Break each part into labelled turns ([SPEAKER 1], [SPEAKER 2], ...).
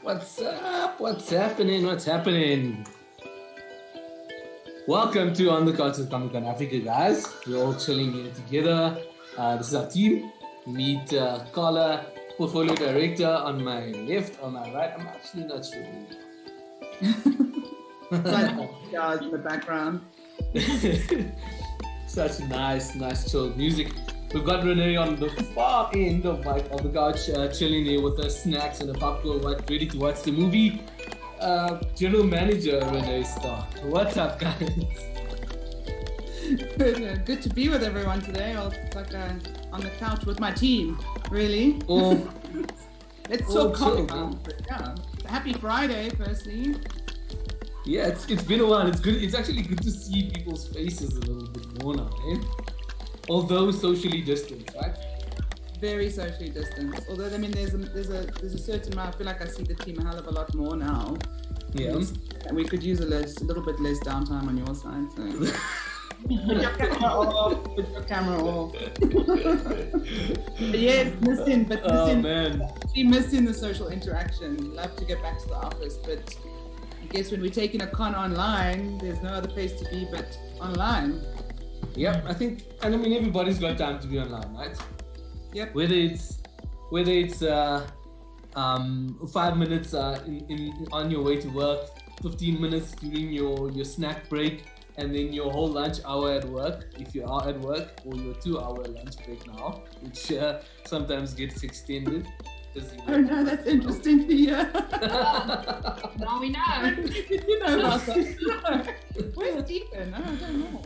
[SPEAKER 1] What's up? What's happening? What's happening? Welcome to On the Couch with Comic Con Africa, guys. We're all chilling here together. This is our team. Meet Carla, portfolio director on my left, on my right. I'm actually not sure.
[SPEAKER 2] Guys in the background.
[SPEAKER 1] Such nice chilled music. We've got Renee on the far end of the couch, chilling here with her snacks and a popcorn, ready to watch the movie. General Manager Renee Starr. What's up, guys?
[SPEAKER 2] Good to be with everyone today. It's like on the couch with my team, really.
[SPEAKER 1] Oh,
[SPEAKER 2] Let's talk Comic Con. Yeah. Happy Friday, firstly.
[SPEAKER 1] Yeah, it's been a while. It's good. It's actually good to see people's faces a little bit more now, eh? Although socially distant, right?
[SPEAKER 2] Very socially distant. Although I mean, there's a certain amount. I feel like I see the team a hell of a lot more now.
[SPEAKER 1] Yeah.
[SPEAKER 2] And we could use a little bit less downtime on your side. So. Put your camera off. Put your camera off. Yes, missing.
[SPEAKER 1] Oh man.
[SPEAKER 2] Missing the social interaction. Love to get back to the office, but I guess when we're taking a con online, there's no other place to be but online.
[SPEAKER 1] Yep, I think, and I mean everybody's got time to be online, right?
[SPEAKER 2] Yep.
[SPEAKER 1] Whether it's 5 minutes on your way to work, 15 minutes during your snack break, and then your whole lunch hour at work, if you are at work, or your 2-hour lunch break now, which sometimes gets extended.
[SPEAKER 2] Oh no, that's interesting to hear.
[SPEAKER 3] Now we know.
[SPEAKER 2] You know about that. Where's Stephen? I don't know.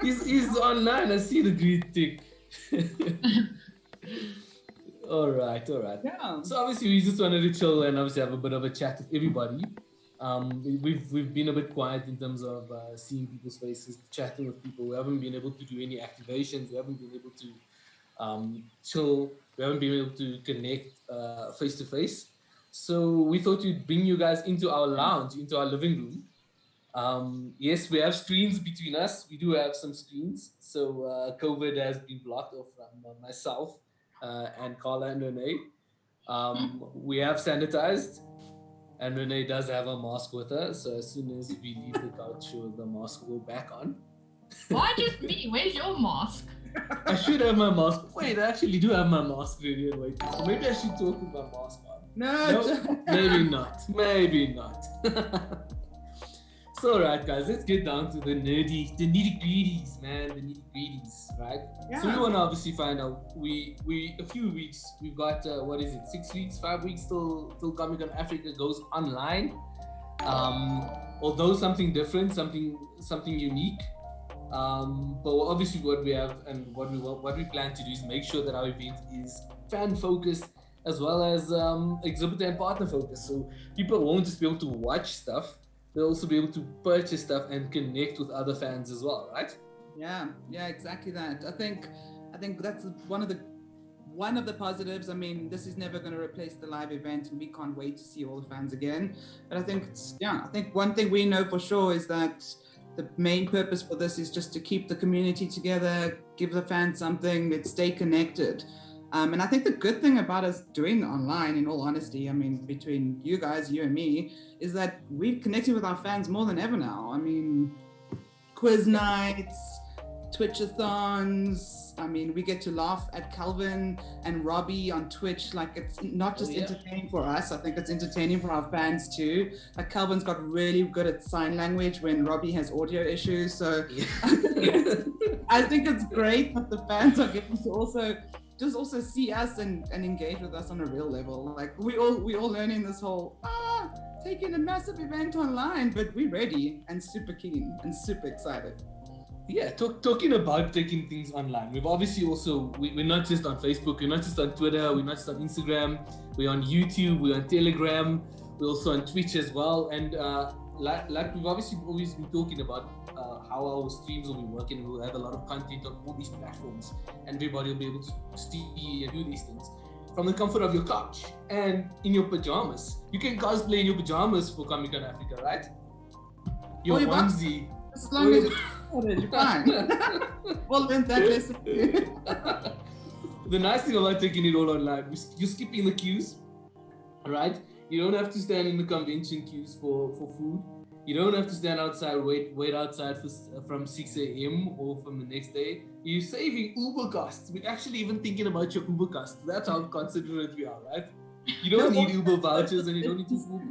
[SPEAKER 1] He's online. I see the green tick. All right.
[SPEAKER 2] Yeah.
[SPEAKER 1] So obviously we just wanted to chill and obviously have a bit of a chat with everybody. We've been a bit quiet in terms of seeing people's faces, chatting with people. We haven't been able to do any activations. We haven't been able to chill. We haven't been able to connect face to face. So we thought we'd bring you guys into our lounge, into our living room. Yes, we have screens between us. We do have some screens. So COVID has been blocked off from myself and Carla and Renee. We have sanitized, and Renee does have a mask with her. So as soon as we leave the couch, the mask will go back on.
[SPEAKER 3] Why just me? Where's your mask?
[SPEAKER 1] I should have my mask. Wait, I actually do have my mask ready and waiting. So maybe I should talk with my mask on.
[SPEAKER 2] No.
[SPEAKER 1] Maybe not. Maybe not. So, alright, guys, let's get down to the nitty-gritties, man. The nitty-gritties, right?
[SPEAKER 2] Yeah.
[SPEAKER 1] So we want to obviously find out. We a few weeks. We've got 6 weeks, 5 weeks till Comic Con Africa goes online. Although something different, something unique. But obviously what we have and what we plan to do is make sure that our event is fan focused as well as exhibitor and partner focused. So people won't just be able to watch stuff, they'll also be able to purchase stuff and connect with other fans as well, right?
[SPEAKER 2] Yeah, exactly that. I think that's one of the positives. I mean, this is never going to replace the live event, and we can't wait to see all the fans again. But I think one thing we know for sure is that the main purpose for this is just to keep the community together, give the fans something, let's stay connected. And I think the good thing about us doing online, in all honesty, I mean, between you guys, you and me, is that we've connected with our fans more than ever now. I mean, quiz nights, Twitch-a-thons. I mean, we get to laugh at Calvin and Robbie on Twitch. Like, it's not just entertaining for us. I think it's entertaining for our fans too. Like, Calvin's got really good at sign language when Robbie has audio issues. So I think it's great that the fans are getting to also see us and engage with us on a real level. Like, we all learning this whole taking a massive event online, but we're ready and super keen and super excited.
[SPEAKER 1] Yeah, talking about taking things online. We've obviously also, we're not just on Facebook, we're not just on Twitter, we're not just on Instagram, we're on YouTube, we're on Telegram, we're also on Twitch as well. And like we've obviously always been talking about how our streams will be working. We'll have a lot of content on all these platforms, and everybody will be able to see and do these things from the comfort of your couch and in your pajamas. You can cosplay in your pajamas for Comic Con Africa, right? Your onesie.
[SPEAKER 2] As long as you're fine. Well, then that lesson.
[SPEAKER 1] The nice thing about taking it all online, you're skipping the queues, right? You don't have to stand in the convention queues for food. You don't have to stand outside, wait outside from 6 a.m. or from the next day. You're saving Uber costs. We're actually even thinking about your Uber costs. That's how considerate we are, right? You don't need Uber vouchers and you don't need to Uber.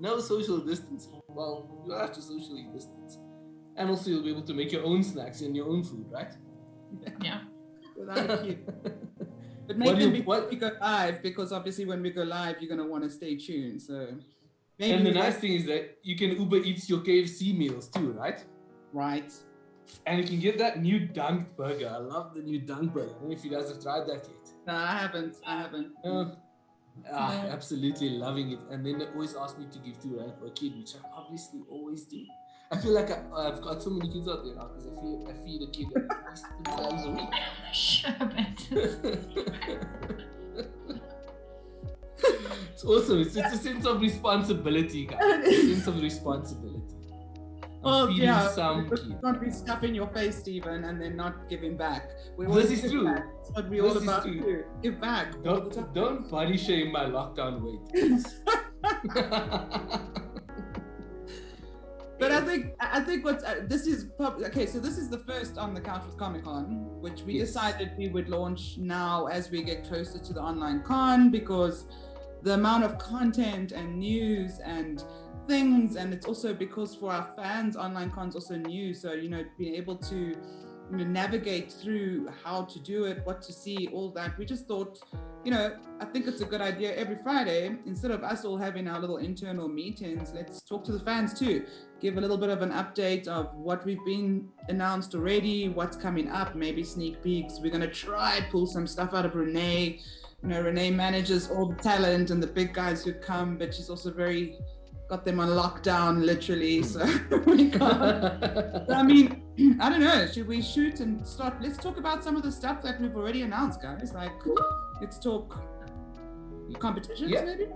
[SPEAKER 1] No social distance. Well, you have to socially distance. And also you'll be able to make your own snacks and your own food, right?
[SPEAKER 3] Yeah.
[SPEAKER 2] Without a queue. But make them before we go live, because obviously when we go live, you're going to want to stay tuned. So maybe.
[SPEAKER 1] And the nice thing is that you can Uber Eats your KFC meals too, right?
[SPEAKER 2] Right.
[SPEAKER 1] And you can get that new dunked burger. I love the new dunked burger. I don't know if you guys have tried that yet.
[SPEAKER 2] No, I haven't.
[SPEAKER 1] Absolutely loving it. And then they always ask me to give $2 for a kid, which I obviously always do. I feel like I've got so many kids out there now because I feed a kid at least 2 times a week. It's awesome. It's a sense of responsibility, guys. A sense of responsibility.
[SPEAKER 2] Well, yeah,
[SPEAKER 1] some
[SPEAKER 2] you can't be stuffing your face, Stephen, and then not giving back.
[SPEAKER 1] This is true.
[SPEAKER 2] That's what we're all about to do. Give back.
[SPEAKER 1] Don't body shame my lockdown weight.
[SPEAKER 2] But I think what's this is okay. So this is the first On the Couch with Comic Con, which we decided we would launch now as we get closer to the online con, because the amount of content and news and things, and it's also because for our fans, online con's also new. So being able to navigate through how to do it, what to see, all that. We just thought, I think it's a good idea every Friday, instead of us all having our little internal meetings, let's talk to the fans too. Give a little bit of an update of what we've been announced already, what's coming up, maybe sneak peeks. We're going to try pull some stuff out of Renee. Renee manages all the talent and the big guys who come, but she's also got them on lockdown, literally, so we can't. But I mean, I don't know, should we shoot and start? Let's talk about some of the stuff that we've already announced, guys. Like, let's talk competitions, maybe?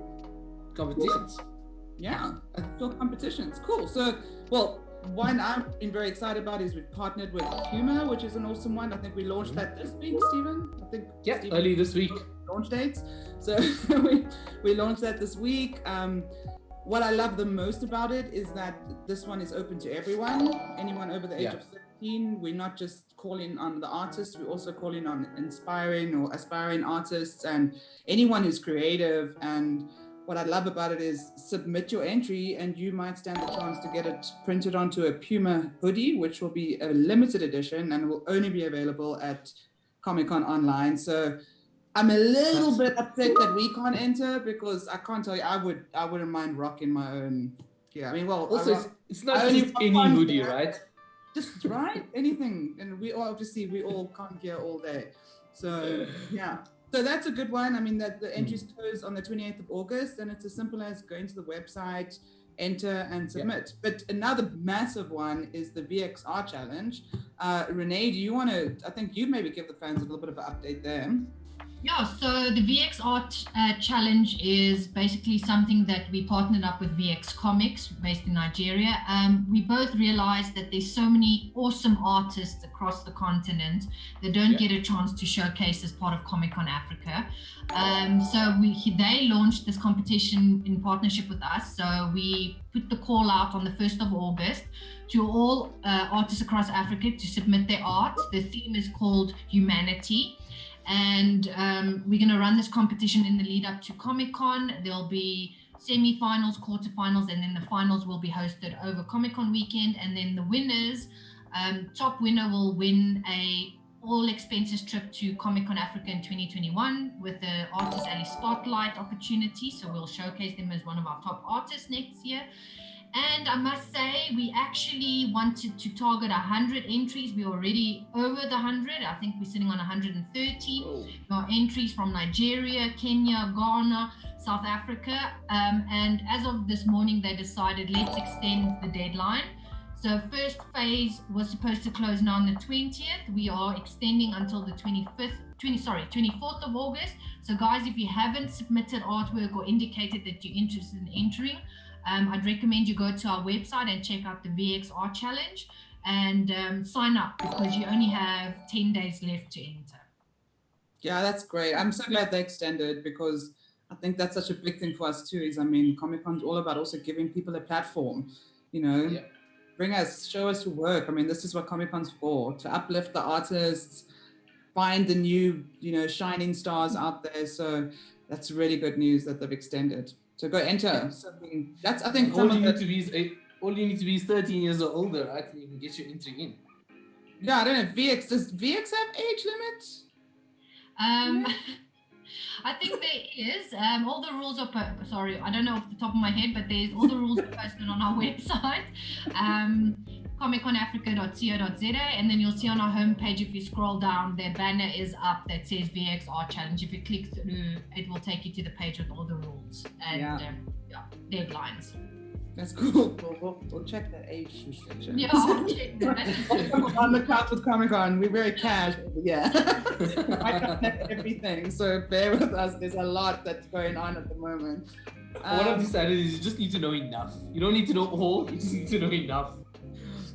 [SPEAKER 1] Competitions.
[SPEAKER 2] Yeah, let's talk competitions. Cool. So, one I've been very excited about is we've partnered with Puma, which is an awesome one. I think we launched that this week, Stephen.
[SPEAKER 1] Early this week.
[SPEAKER 2] Launch dates. So we launched that this week. What I love the most about it is that this one is open to everyone, anyone over the age of 17. We're not just calling on the artists, we're also calling on inspiring or aspiring artists and anyone who's creative. And what I love about it is submit your entry and you might stand the chance to get it printed onto a Puma hoodie, which will be a limited edition and will only be available at Comic-Con Online. So I'm a little bit upset that we can't enter, because I can't tell you, I wouldn't mind rocking my own. Yeah, I mean,
[SPEAKER 1] also it's not just any hoodie, right?
[SPEAKER 2] Just right, anything, and we all come here all day. So yeah, so that's a good one. I mean, that the entries close on the 28th of August, and it's as simple as going to the website, enter and submit. But another massive one is the VXR challenge. Renee, do you want to? I think you maybe give the fans a little bit of an update there.
[SPEAKER 3] Yeah, so the VX Art Challenge is basically something that we partnered up with VX Comics based in Nigeria. We both realized that there's so many awesome artists across the continent that don't get a chance to showcase as part of Comic-Con Africa. So they launched this competition in partnership with us. So we put the call out on the 1st of August to all artists across Africa to submit their art. The theme is called Humanity. And we're going to run this competition in the lead up to Comic-Con. There'll be semi-finals, quarterfinals, and then the finals will be hosted over Comic-Con weekend. And then the winners, top winner will win a all expenses trip to Comic-Con Africa in 2021 with the Artist Alley Spotlight opportunity. So we'll showcase them as one of our top artists next year. And I must say, we actually wanted to target 100 entries. We're already over the 100. I think we're sitting on 130. Our entries from Nigeria, Kenya, Ghana, South Africa. And as of this morning, they decided, let's extend the deadline. So first phase was supposed to close now on the 20th. We are extending until the 24th of August. So guys, if you haven't submitted artwork or indicated that you're interested in entering, I'd recommend you go to our website and check out the VXR challenge and sign up, because you only have 10 days left to enter.
[SPEAKER 2] Yeah, that's great. I'm so glad they extended, because I think that's such a big thing for us too. Is I mean, Comic-Con's all about also giving people a platform. You know, show us your work. I mean, this is what Comic-Con's for, to uplift the artists, find the new, shining stars out there. So that's really good news that they've extended. So go enter. So, that's, I think,
[SPEAKER 1] all you need to be is 13 years or older, right? And you can get your entry in.
[SPEAKER 2] Yeah, I don't know. VX, does VX have age limits?
[SPEAKER 3] I think there is. All the rules are, sorry, I don't know off the top of my head, but there's all the rules are posted on our website, comicconafrica.co.za, and then you'll see on our homepage, if you scroll down, their banner is up that says VX Art Challenge. If you click through, it will take you to the page with all the rules and deadlines.
[SPEAKER 2] That's cool. We'll check that age restriction.
[SPEAKER 3] Yeah, I'll check that.
[SPEAKER 2] On the couch with Comic-Con, we're very casual. Yeah. I don't know everything, so bear with us. There's a lot that's going on at the moment.
[SPEAKER 1] What I've decided is you just need to know enough. You don't need to know all, you just need to know enough.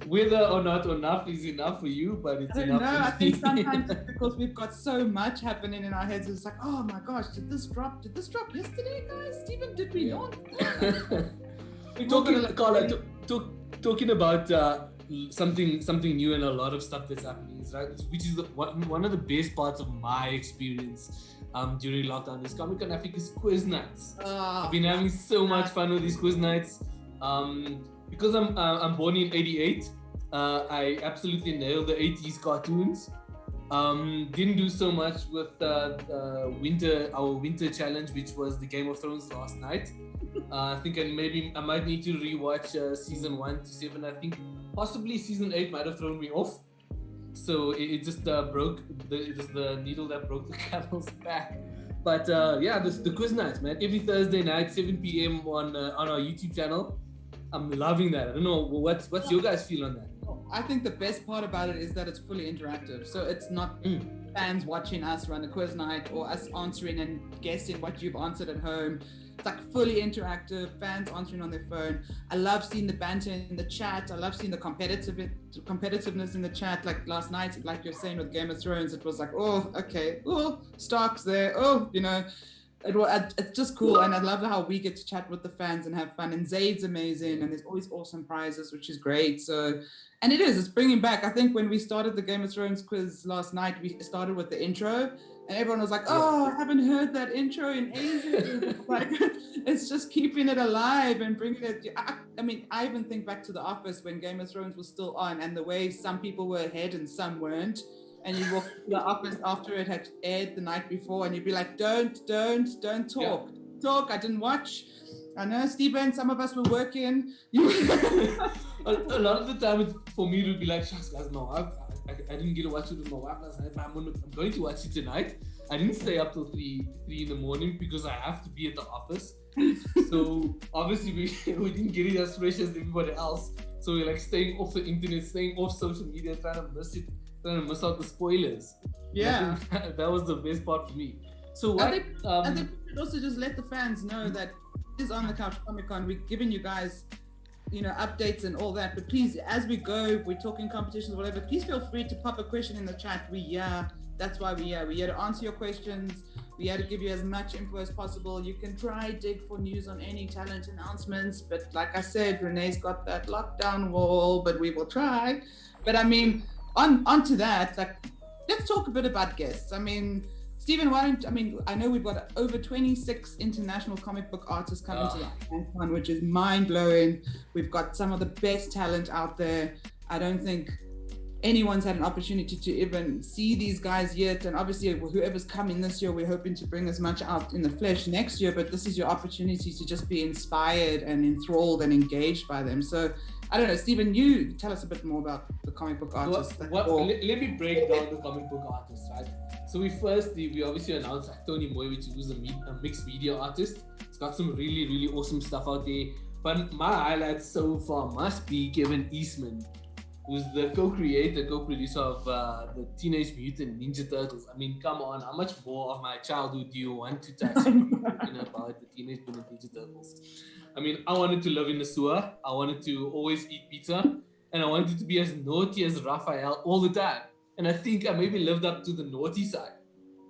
[SPEAKER 1] Whether or not enough is enough for you, but it's enough.
[SPEAKER 2] I think sometimes because we've got so much happening in our heads, it's like, oh my gosh, did this drop yesterday, guys? Stephen, did we not?
[SPEAKER 1] Talking about something new and a lot of stuff that's happening, right? Which is one of the best parts of my experience during lockdown is Comic-Con Africa's quiz nights. I've been having so much fun with these quiz nights. Because I'm born in '88, I absolutely nailed the '80s cartoons. Didn't do so much with our winter challenge, which was the Game of Thrones last night. I think I might need to rewatch season 1 to 7. I think possibly season 8 might have thrown me off. So it just broke. It was the needle that broke the camel's back. But the quiz nights, man. Every Thursday night, 7 p.m. on our YouTube channel. I'm loving that. I don't know what's your guys' feel on that.
[SPEAKER 2] I think the best part about it is that it's fully interactive. So it's not fans watching us run a quiz night or us answering and guessing what you've answered at home. It's like fully interactive, fans answering on their phone. I love seeing the banter in the chat. I love seeing the competitiveness in the chat. Like last night, like you're saying with Game of Thrones, it was like, oh, okay, oh, Stark's there, oh, it's just cool. And I love how we get to chat with the fans and have fun. And Zaid's amazing, and there's always awesome prizes, which is great. So, and it's bringing back. I think when we started the Game of Thrones quiz last night, we started with the intro. And everyone was like, oh, I haven't heard that intro in ages. Like, it's just keeping it alive and bringing it. I mean, I even think back to The Office when Game of Thrones was still on and the way some people were ahead and some weren't. And you walk to The Office after it had aired the night before and you'd be like, don't talk. Yeah. Talk, I didn't watch. I know, Stephen, some of us were working.
[SPEAKER 1] A lot of the time, for me, it would be like, shucks, guys, no, I didn't get to watch it with my wife last night, but I'm going to watch it tonight. I didn't stay up till 3 in the morning because I have to be at the office. So obviously we didn't get it as fresh as everybody else. So we're like staying off the internet, staying off social media, trying to miss out the spoilers.
[SPEAKER 2] Yeah.
[SPEAKER 1] That was the best part for me. So what?
[SPEAKER 2] I think we should also just let the fans know that this is On the Couch Comic-Con. We're giving you guys updates and all that, but please, as we go, we're talking competitions, whatever, please feel free to pop a question in the chat. That's why we're here to answer your questions. We're here to give you as much info as possible. You can try dig for news on any talent announcements, but like I said, Renee's got that lockdown wall, but we will try. But I mean, onto that, like, let's talk a bit about guests. I mean, Stephen, I know we've got over 26 international comic book artists coming to the Comic-Con, which is mind-blowing. We've got some of the best talent out there. I don't think anyone's had an opportunity to even see these guys yet. And obviously, whoever's coming this year, we're hoping to bring as much out in the flesh next year. But this is your opportunity to just be inspired and enthralled and engaged by them. So, I don't know, Stephen, you tell us a bit more about the comic book artists.
[SPEAKER 1] Let me break down the comic book artists, right? So we obviously announced Tony Moyevich, who's a mixed media artist. He's got some really, really awesome stuff out there. But my highlight so far must be Kevin Eastman, who's the co-producer of the Teenage Mutant Ninja Turtles. I mean, come on, how much more of my childhood do you want to touch about the Teenage Mutant Ninja Turtles? I mean, I wanted to live in the sewer. I wanted to always eat pizza. And I wanted to be as naughty as Raphael all the time. And I think I maybe lived up to the naughty side.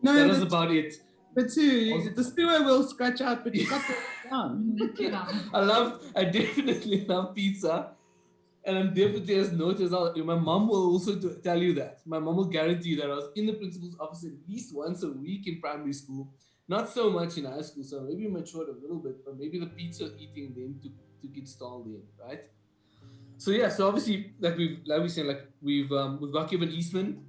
[SPEAKER 1] That was about it.
[SPEAKER 2] but too, the sewer will scratch out, but you got the down.
[SPEAKER 1] I definitely love pizza. And I'm definitely as noticed. My mom will also tell you that. My mom will guarantee that I was in the principal's office at least once a week in primary school. Not so much in high school, so maybe matured a little bit, but maybe the pizza eating then to get stalled in, right? So yeah, so obviously, like we said, like we've got Kevin Eastman,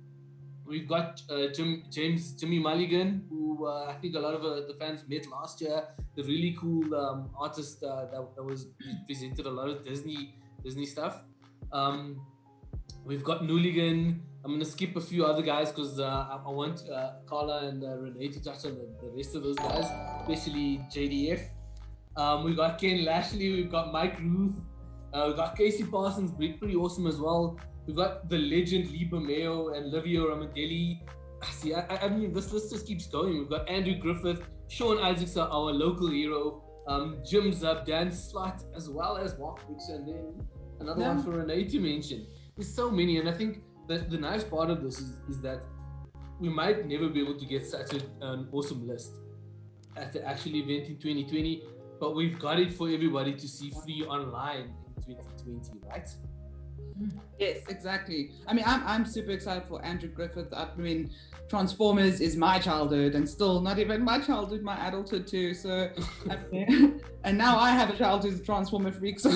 [SPEAKER 1] we've got Jimmy Mulligan, who I think a lot of the fans met last year. The really cool artist that was presented a lot of Disney stuff. We've got Nooligan. I'm going to skip a few other guys because I want Carla and Renee to touch on the rest of those guys, especially JDF. We've got Ken Lashley. We've got Mike Ruth. We've got Casey Parsons, pretty awesome as well. We've got the legend Lipa Mayo and Livio Ramadelli. See, I mean, this list just keeps going. We've got Andrew Griffith, Sean Isaacs, our local hero, Jim Zub, Dan Slot, as well as Mark Brooks, and then another one for Renee to mention. There's so many, and I think that the nice part of this is that we might never be able to get such an awesome list at the actual event in 2020, but we've got it for everybody to see free online in 2020, right?
[SPEAKER 2] Yes, exactly. I mean, I'm super excited for Andrew Griffith. I mean, Transformers is my childhood, and still not even my childhood, my adulthood too. So, and now I have a child who's a Transformer freak, so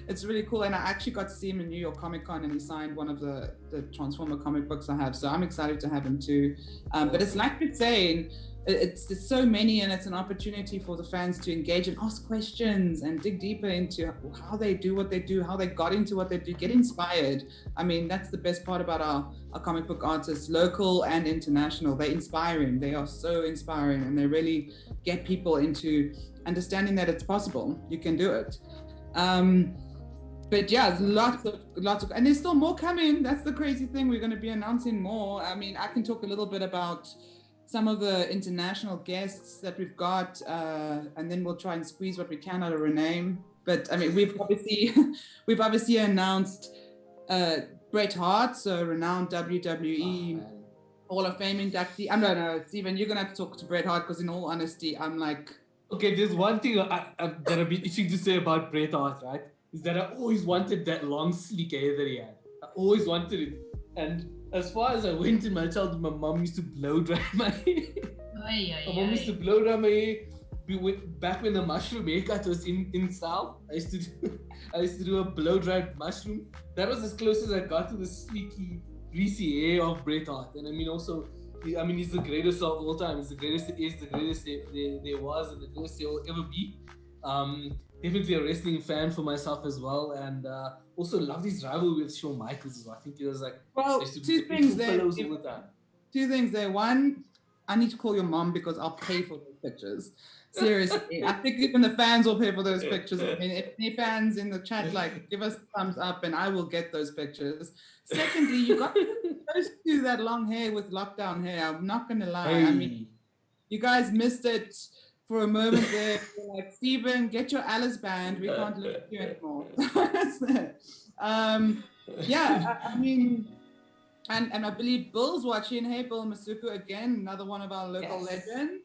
[SPEAKER 2] it's really cool. And I actually got to see him in New York Comic Con, and he signed one of the Transformer comic books I have. So I'm excited to have him too. But it's like you're saying, it's so many, and it's an opportunity for the fans to engage and ask questions and dig deeper into how they do what they do, how they got into what they do, get inspired. I mean, that's the best part about our comic book artists, local and international. They're inspiring. They are so inspiring, and they really get people into understanding that it's possible. You can do it. But yeah, lots of, and there's still more coming. That's the crazy thing. We're going to be announcing more. I mean, I can talk a little bit about some of the international guests that we've got, and then we'll try and squeeze what we can out of Renee. But I mean, we've obviously announced Bret Hart, so renowned WWE Hall of Fame inductee. I don't know, Stephen, you're gonna have to talk to Bret Hart because, in all honesty, I'm like,
[SPEAKER 1] okay, there's one thing that I've been itching to say about Bret Hart, right? Is that I always wanted that long, sleek hair that he had. I always wanted it, and as far as I went in my childhood, my mom used to blow dry my hair. My mom used to blow dry my hair. Back when the mushroom haircut was in style, I used to do a blow dried mushroom. That was as close as I got to the sleeky, greasy hair of Bret Hart. And I mean, also, he's the greatest of all time. He's the greatest there is, the greatest there was, and the greatest there will ever be. Definitely a wrestling fan for myself as well, and also loved his rivalry with Shawn Michaels as well. I think it was like,
[SPEAKER 2] two things there.
[SPEAKER 1] All the time.
[SPEAKER 2] Two things there. One, I need to call your mom because I'll pay for those pictures. Seriously, I think even the fans will pay for those pictures. I mean, if any fans in the chat, like, give us a thumbs up and I will get those pictures. Secondly, you got to do that long hair with lockdown hair. I'm not going to lie.
[SPEAKER 1] Hey.
[SPEAKER 2] I mean, you guys missed it for a moment there. You're like, Stephen, get your Alice band. We can't look at you anymore. I mean, and I believe Bill's watching. Hey, Bill Masuku again, another one of our local legends.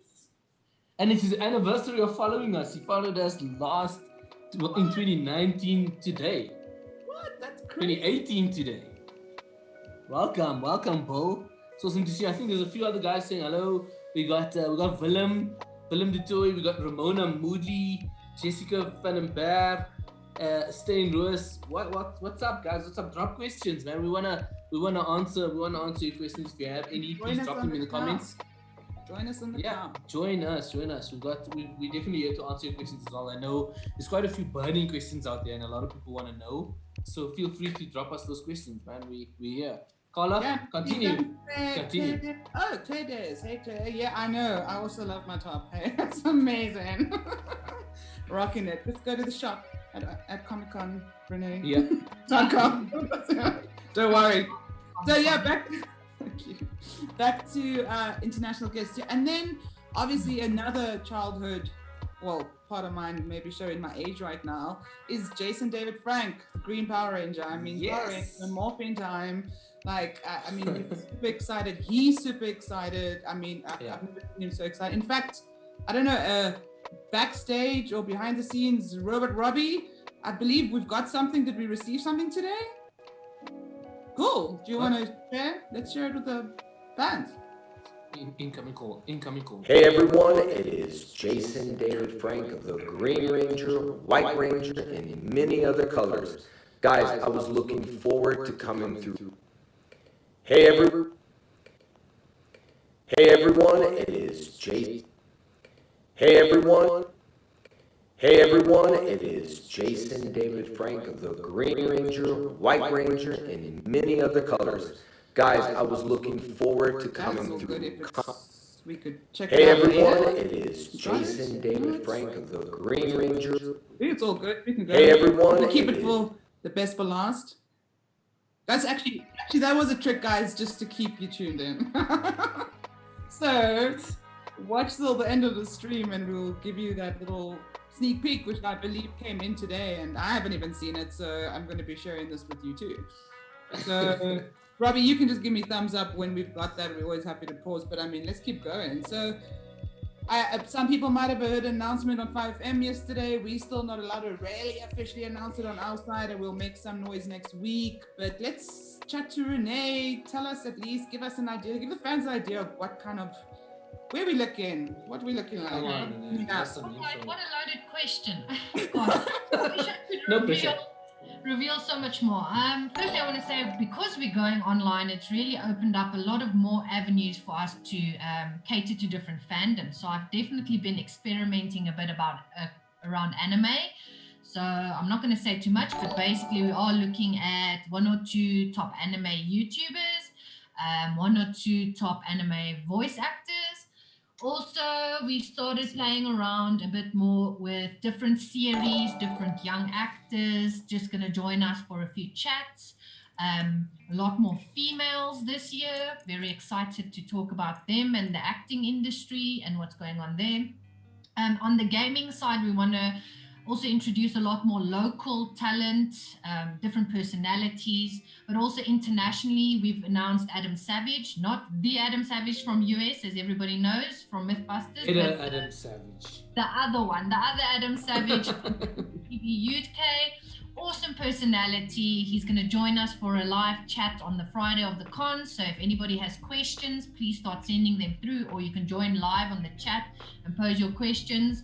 [SPEAKER 1] And it's his anniversary of following us. He followed us in 2019 today.
[SPEAKER 2] What? That's crazy.
[SPEAKER 1] 2018 today. Welcome, Bill. It's awesome to see. I think there's a few other guys saying hello. We got Willem de Toy. We got Ramona Moodley, Jessica Van den Berg, Stain Roos. What's up, guys? What's up? Drop questions, man. We wanna answer your questions. If you have any, please drop them in the comments.
[SPEAKER 2] Join us on the cloud.
[SPEAKER 1] Join us. We definitely here to answer your questions as well. I know there's quite a few burning questions out there, and a lot of people want to know. So feel free to drop us those questions, man. We're here. Carla, continue.
[SPEAKER 2] Oh, Claire Days. Hey, Claire. Yeah, I know. I also love my top. Hey, it's amazing. Rocking it. Let's go to the shop at Comic Con, Renee.
[SPEAKER 1] Yeah.
[SPEAKER 2] .com. Don't worry. So yeah, back to international guests. And then obviously another childhood, part of mine, maybe showing my age right now, is Jason David Frank, the Green Power Ranger. I mean,
[SPEAKER 1] yes.
[SPEAKER 2] Power Ranger, Morphin Time. Like, I mean, we're super excited. He's super excited. I mean, I've never seen him so excited. In fact, I don't know, backstage or behind the scenes, Robert Robbie, I believe we've got something. Did we receive something today? Cool. Do you want to share? Let's share it with the fans.
[SPEAKER 1] Incoming call.
[SPEAKER 4] Hey everyone, it is Jason David Frank of the Green Ranger, White Ranger, and many other colors. Guys, I was looking forward to coming through. Hey everyone, it is Jason. Hey everyone, it is Jason David Frank of the Green Ranger, White Ranger, and many other colors. Guys, I was looking forward to coming through.
[SPEAKER 2] We could check
[SPEAKER 4] Hey
[SPEAKER 2] it out
[SPEAKER 4] everyone,
[SPEAKER 2] later.
[SPEAKER 4] it is Jason David Frank of the Green Ranger.
[SPEAKER 2] I think it's all good. We can go.
[SPEAKER 4] Hey everyone,
[SPEAKER 2] We'll keep it for the best for last. That's actually that was a trick, guys, just to keep you tuned in. So watch till the end of the stream and we'll give you that little sneak peek, which I believe came in today, and I haven't even seen it, so I'm going to be sharing this with you too. So Robbie, you can just give me thumbs up when we've got that. We're always happy to pause, but I mean, let's keep going. So some people might have heard an announcement on 5M yesterday. We're still not allowed to really officially announce it on our side, and we'll make some noise next week. But let's chat to Renee. Tell us at least, give us an idea, give the fans an idea of what kind of, where we looking, what we looking like.
[SPEAKER 3] What a loaded question. God, I wish I could reveal so much more. Firstly, I want to say, because we're going online, it's really opened up a lot of more avenues for us to cater to different fandoms. So I've definitely been experimenting a bit around anime. So I'm not going to say too much, but basically we are looking at 1 or 2 top anime YouTubers, 1 or 2 top anime voice actors. Also, we started playing around a bit more with different series, different young actors, just going to join us for a few chats. A lot more females this year. Very excited to talk about them and the acting industry and what's going on there. On the gaming side, we want to also introduce a lot more local talent, different personalities, but also internationally, we've announced Adam Savage, not the Adam Savage from US, as everybody knows, from Mythbusters.
[SPEAKER 1] Adam Savage.
[SPEAKER 3] The other one, the other Adam Savage from TV UK. Awesome personality. He's going to join us for a live chat on the Friday of the con. So if anybody has questions, please start sending them through, or you can join live on the chat and pose your questions.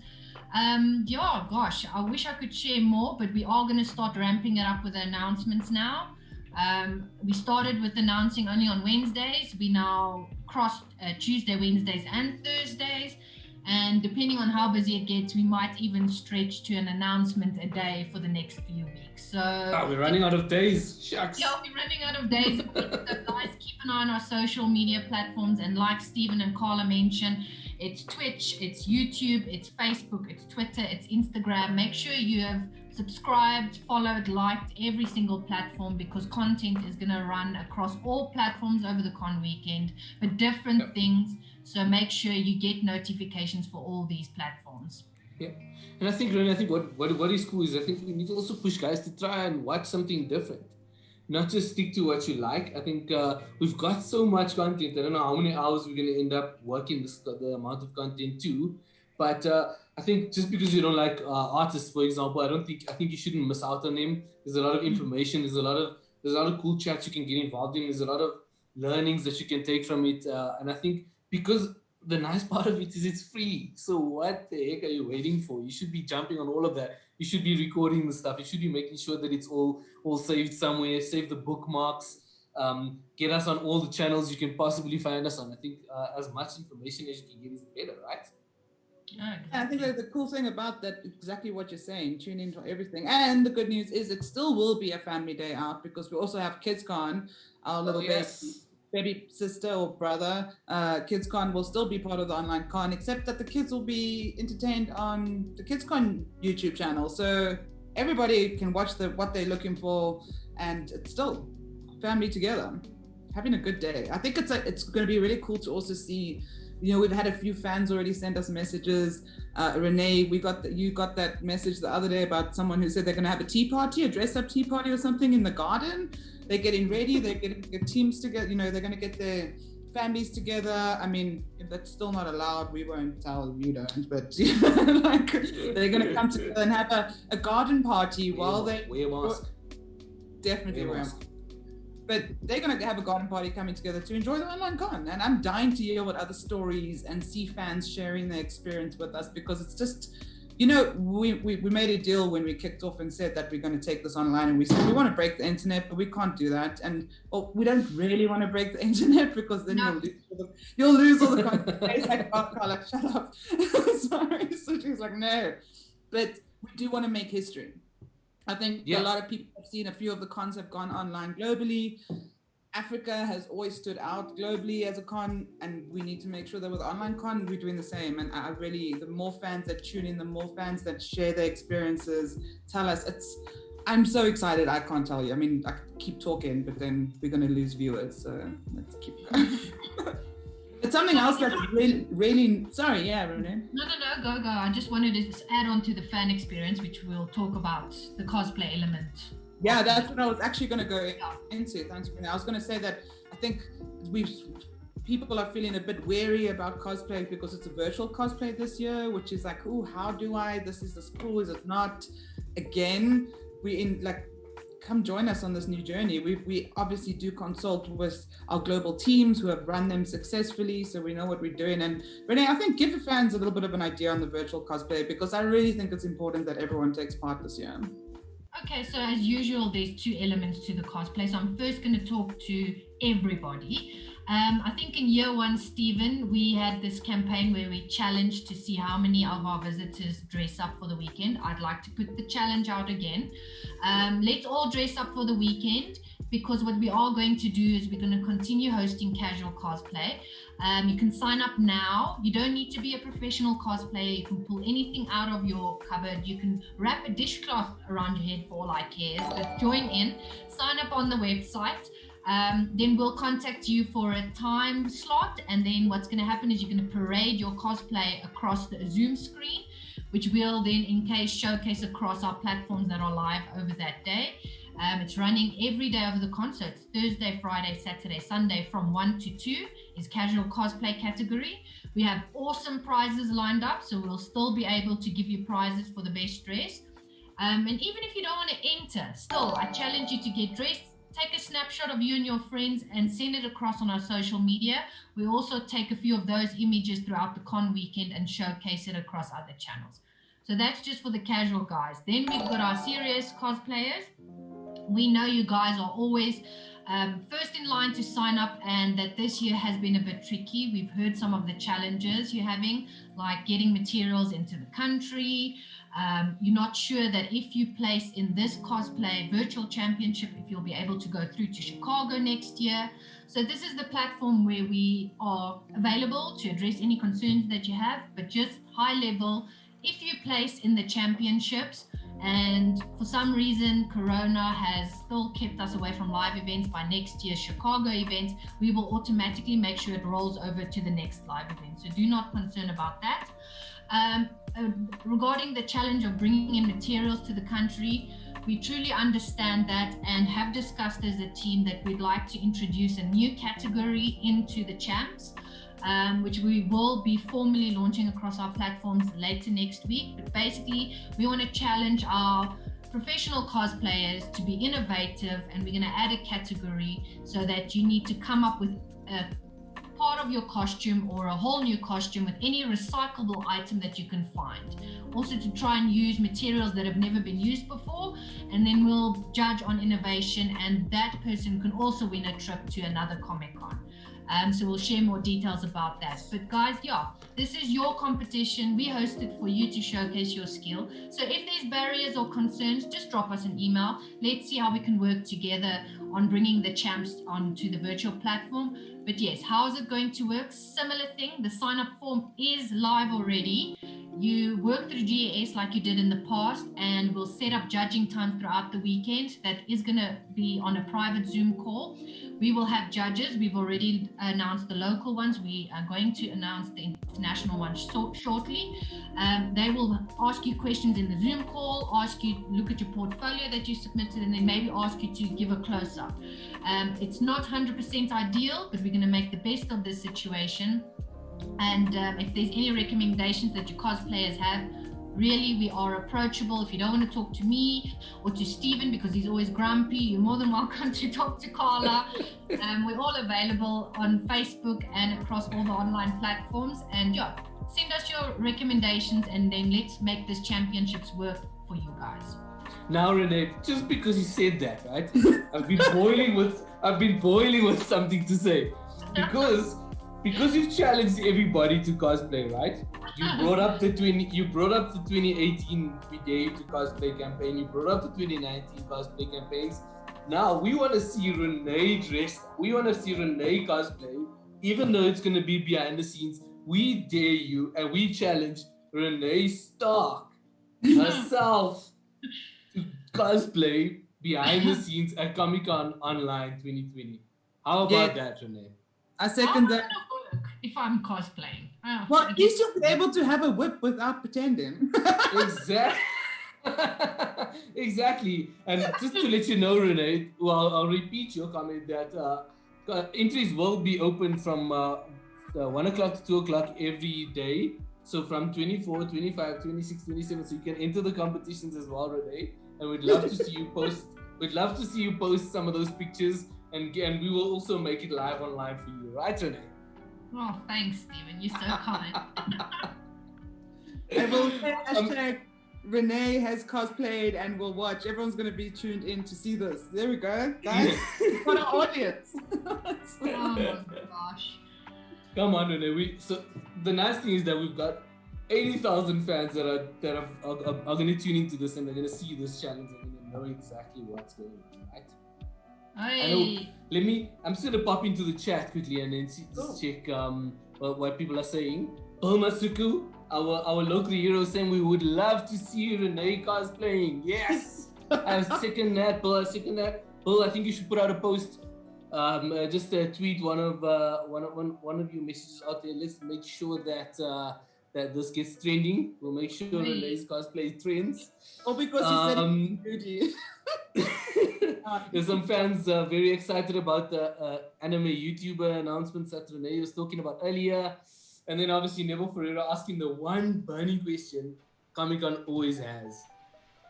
[SPEAKER 3] Yeah, gosh, I wish I could share more, but we are going to start ramping it up with the announcements now. We started with announcing only on Wednesdays. We now crossed Tuesday, Wednesdays, and Thursdays. And depending on how busy it gets, we might even stretch to an announcement a day for the next few weeks. So
[SPEAKER 1] we're running out of days. Shucks.
[SPEAKER 3] Yeah, we're running out of days. So guys, keep an eye on our social media platforms. And like Stephen and Carla mentioned, it's Twitch, it's YouTube, it's Facebook, it's Twitter, it's Instagram. Make sure you have subscribed, followed, liked every single platform, because content is going to run across all platforms over the con weekend, but different things. So make sure you get notifications for all these platforms.
[SPEAKER 1] Yeah, and I think what is cool is I think we need to also push guys to try and watch something different, not just stick to what you like. I think we've got so much content. I don't know how many hours we're going to end up working the amount of content too, but I think just because you don't like artists, for example, I think you shouldn't miss out on them. There's a lot of information. There's a lot of cool chats you can get involved in. There's a lot of learnings that you can take from it, and I think, because the nice part of it is it's free. So what the heck are you waiting for? You should be jumping on all of that. You should be recording the stuff. You should be making sure that it's all saved somewhere, save the bookmarks, get us on all the channels you can possibly find us on. I think as much information as you can get is better, right?
[SPEAKER 2] Yeah, I think that the cool thing about that, exactly what you're saying, tune in for everything. And the good news is it still will be a family day out, because we also have KidsCon, our little baby sister or brother. KidsCon will still be part of the online con, except that the kids will be entertained on the KidsCon YouTube channel. So everybody can watch what they're looking for, and it's still family together, having a good day. I think it's going to be really cool to also see, we've had a few fans already send us messages. Renee, you got that message the other day about someone who said they're going to have a tea party, a dress-up tea party or something in the garden. they're getting ready. They're getting get teams together. You know, they're going to get their families together. I mean, if that's still not allowed, we won't tell you don't. But like, they're going to come together and have a garden party while they
[SPEAKER 1] wear a mask.
[SPEAKER 2] Definitely wear a mask. But they're going to have a garden party coming together to enjoy the online con. And I'm dying to hear what other stories and see fans sharing their experience with us, because it's just, you know, we made a deal when we kicked off and said that we're going to take this online, and we said we want to break the internet, but we can't do that. And well, we don't really want to break the internet, because then you'll lose all the content. It's like, oh, Carla, shut up. Sorry. So she's like, no. But we do want to make history. I think a lot of people have seen a few of the cons have gone online globally. Africa has always stood out globally as a con, and we need to make sure that with online con, we're doing the same. And I really, the more fans that tune in, the more fans that share their experiences, tell us, I'm so excited, I can't tell you. I mean, I could keep talking, but then we're going to lose viewers, so let's keep going. But something else that's really, sorry, yeah, Renee.
[SPEAKER 3] No, go. I just wanted to add on to the fan experience, which we'll talk about, the cosplay element.
[SPEAKER 2] Yeah, that's what I was actually going to go into. Thanks for that. I was going to say that I think people are feeling a bit wary about cosplay because it's a virtual cosplay this year, which is like, oh, how do I? This cool, is it not? Again, come join us on this new journey. We obviously do consult with our global teams who have run them successfully, so we know what we're doing. And Renee, I think give the fans a little bit of an idea on the virtual cosplay, because I really think it's important that everyone takes part this year.
[SPEAKER 3] Okay, so as usual, there's two elements to the cosplay. So I'm first going to talk to everybody. I think in year one, Stephen, we had this campaign where we challenged to see how many of our visitors dress up for the weekend. I'd like to put the challenge out again. Let's all dress up for the weekend, because what we are going to do is we're going to continue hosting casual cosplay. You can sign up now. You don't need to be a professional cosplayer. You can pull anything out of your cupboard. You can wrap a dishcloth around your head for all I care. But join in, sign up on the website. Then we'll contact you for a time slot, and then what's going to happen is you're going to parade your cosplay across the Zoom screen, which we'll then showcase across our platforms that are live over that day. It's running every day of the con, so it's Thursday, Friday, Saturday, Sunday from 1 to 2 is casual cosplay category. We have awesome prizes lined up, so we'll still be able to give you prizes for the best dress. And even if you don't want to enter, still, I challenge you to get dressed. Take a snapshot of you and your friends and send it across on our social media. We also take a few of those images throughout the con weekend and showcase it across other channels. So that's just for the casual guys. Then we've got our serious cosplayers. We know you guys are always first in line to sign up, and that this year has been a bit tricky. We've heard some of the challenges you're having, like getting materials into the country. You're not sure that if you place in this cosplay virtual championship, if you'll be able to go through to Chicago next year. So this is the platform where we are available to address any concerns that you have, but just high level. If you place in the championships, and for some reason Corona has still kept us away from live events by next year's Chicago event, we will automatically make sure it rolls over to the next live event. So do not concern about that. Regarding the challenge of bringing in materials to the country, we truly understand that and have discussed as a team that we'd like to introduce a new category into the champs, which we will be formally launching across our platforms later next week. But basically, we want to challenge our professional cosplayers to be innovative, and we're going to add a category so that you need to come up with a part of your costume or a whole new costume with any recyclable item that you can find. Also to try and use materials that have never been used before, and then we'll judge on innovation, and that person can also win a trip to another Comic-Con. So we'll share more details about that. But guys, yeah, this is your competition. We host it for you to showcase your skill. So if there's barriers or concerns, just drop us an email. Let's see how we can work together on bringing the champs onto the virtual platform. But yes, how is it going to work? Similar thing. The sign-up form is live already. you work through GES like you did in the past, and we'll set up judging time throughout the weekend. That is going to be on a private Zoom call. We will have judges. We've already announced the local ones. We are going to announce the international ones shortly. They will ask you questions in the Zoom call, ask you look at your portfolio that you submitted, and then maybe ask you to give a close-up. It's not 100% ideal, but we're going to make the best of this situation. And if there's any recommendations that your cosplayers have, really, we are approachable. If you don't want to talk to me or to Stephen because he's always grumpy, you're more than welcome to talk to Carla. We're all available on Facebook and across all the online platforms. And yeah, send us your recommendations, and then let's make this championships work for you guys.
[SPEAKER 1] Now, Renee, just because you said that, right? I've been boiling with something to say because you've challenged everybody to cosplay, right? You brought up the 2018 We Dare You to Cosplay campaign. You brought up the 2019 cosplay campaigns. Now we want to see Renee dressed. We want to see Renee cosplay, even though it's going to be behind the scenes. We dare you, and we challenge Renee Stark herself to cosplay behind the scenes at Comic-Con Online 2020. How about that, Renee?
[SPEAKER 2] I second that.
[SPEAKER 3] If I'm cosplaying.
[SPEAKER 2] Well, at least you'll be able to have a whip without pretending.
[SPEAKER 1] Exactly. And just to let you know, Renee, well, I'll repeat your comment that entries will be open from 1 o'clock to 2 o'clock every day. So from 24, 25, 26, 27, so you can enter the competitions as well, Renee. And we'd love to see you post. We'd love to see you post some of those pictures, and we will also make it live online for you, right, Renee?
[SPEAKER 3] Oh, thanks, Stephen. You're so kind.
[SPEAKER 2] I will hashtag Renee has cosplayed, and we'll watch. Everyone's going to be tuned in to see this. There we go, guys. What an audience.
[SPEAKER 3] Oh my gosh.
[SPEAKER 1] Come on, Renee. So the nice thing is that we've got 80,000 fans that are going to tune into this, and they're going to see this challenge and they're going to know exactly what's going on, right?
[SPEAKER 3] Hey.
[SPEAKER 1] I'm just gonna pop into the chat quickly and then check what people are saying. Masuku, our local hero, saying we would love to see Renee cosplaying. Yes, I second that, Bill. I second that, Bill. I think you should put out a post. Just tweet one of your messages out there. Let's make sure that this gets trending. We'll make sure Renee's cosplay trends.
[SPEAKER 2] Oh, because you said beauty.
[SPEAKER 1] There's some fans very excited about the anime YouTuber announcements that Renee was talking about earlier. And then obviously Neville Ferreira asking the one burning question Comic-Con always has.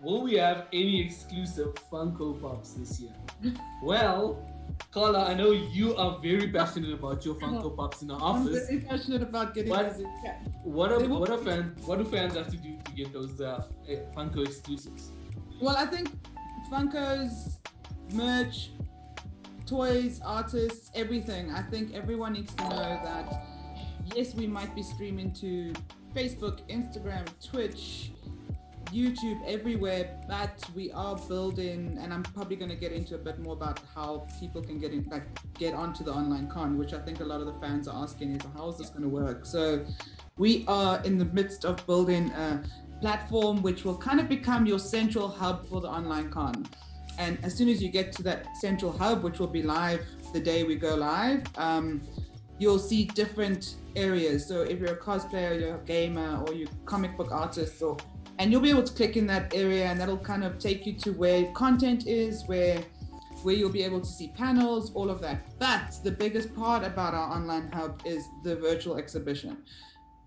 [SPEAKER 1] Will we have any exclusive Funko Pops this year? Well, Carla, I know you are very passionate about your Funko Pops in the office.
[SPEAKER 2] I'm very passionate about getting those in chat.
[SPEAKER 1] What do fans have to do to get those Funko exclusives?
[SPEAKER 2] Well, I think Funko's merch, toys, artists, everything. I think everyone needs to know that, yes, we might be streaming to Facebook, Instagram, Twitch, YouTube, everywhere, but we are building, and I'm probably going to get into a bit more about how people can get onto the online con, which I think a lot of the fans are asking is, how is this going to work? So we are in the midst of building a platform which will kind of become your central hub for the online con. And as soon as you get to that central hub, which will be live the day we go live, you'll see different areas. So if you're a cosplayer, you're a gamer, or you're a comic book artist, and you'll be able to click in that area, and that'll kind of take you to where content is, where you'll be able to see panels, all of that. But the biggest part about our online hub is the virtual exhibition.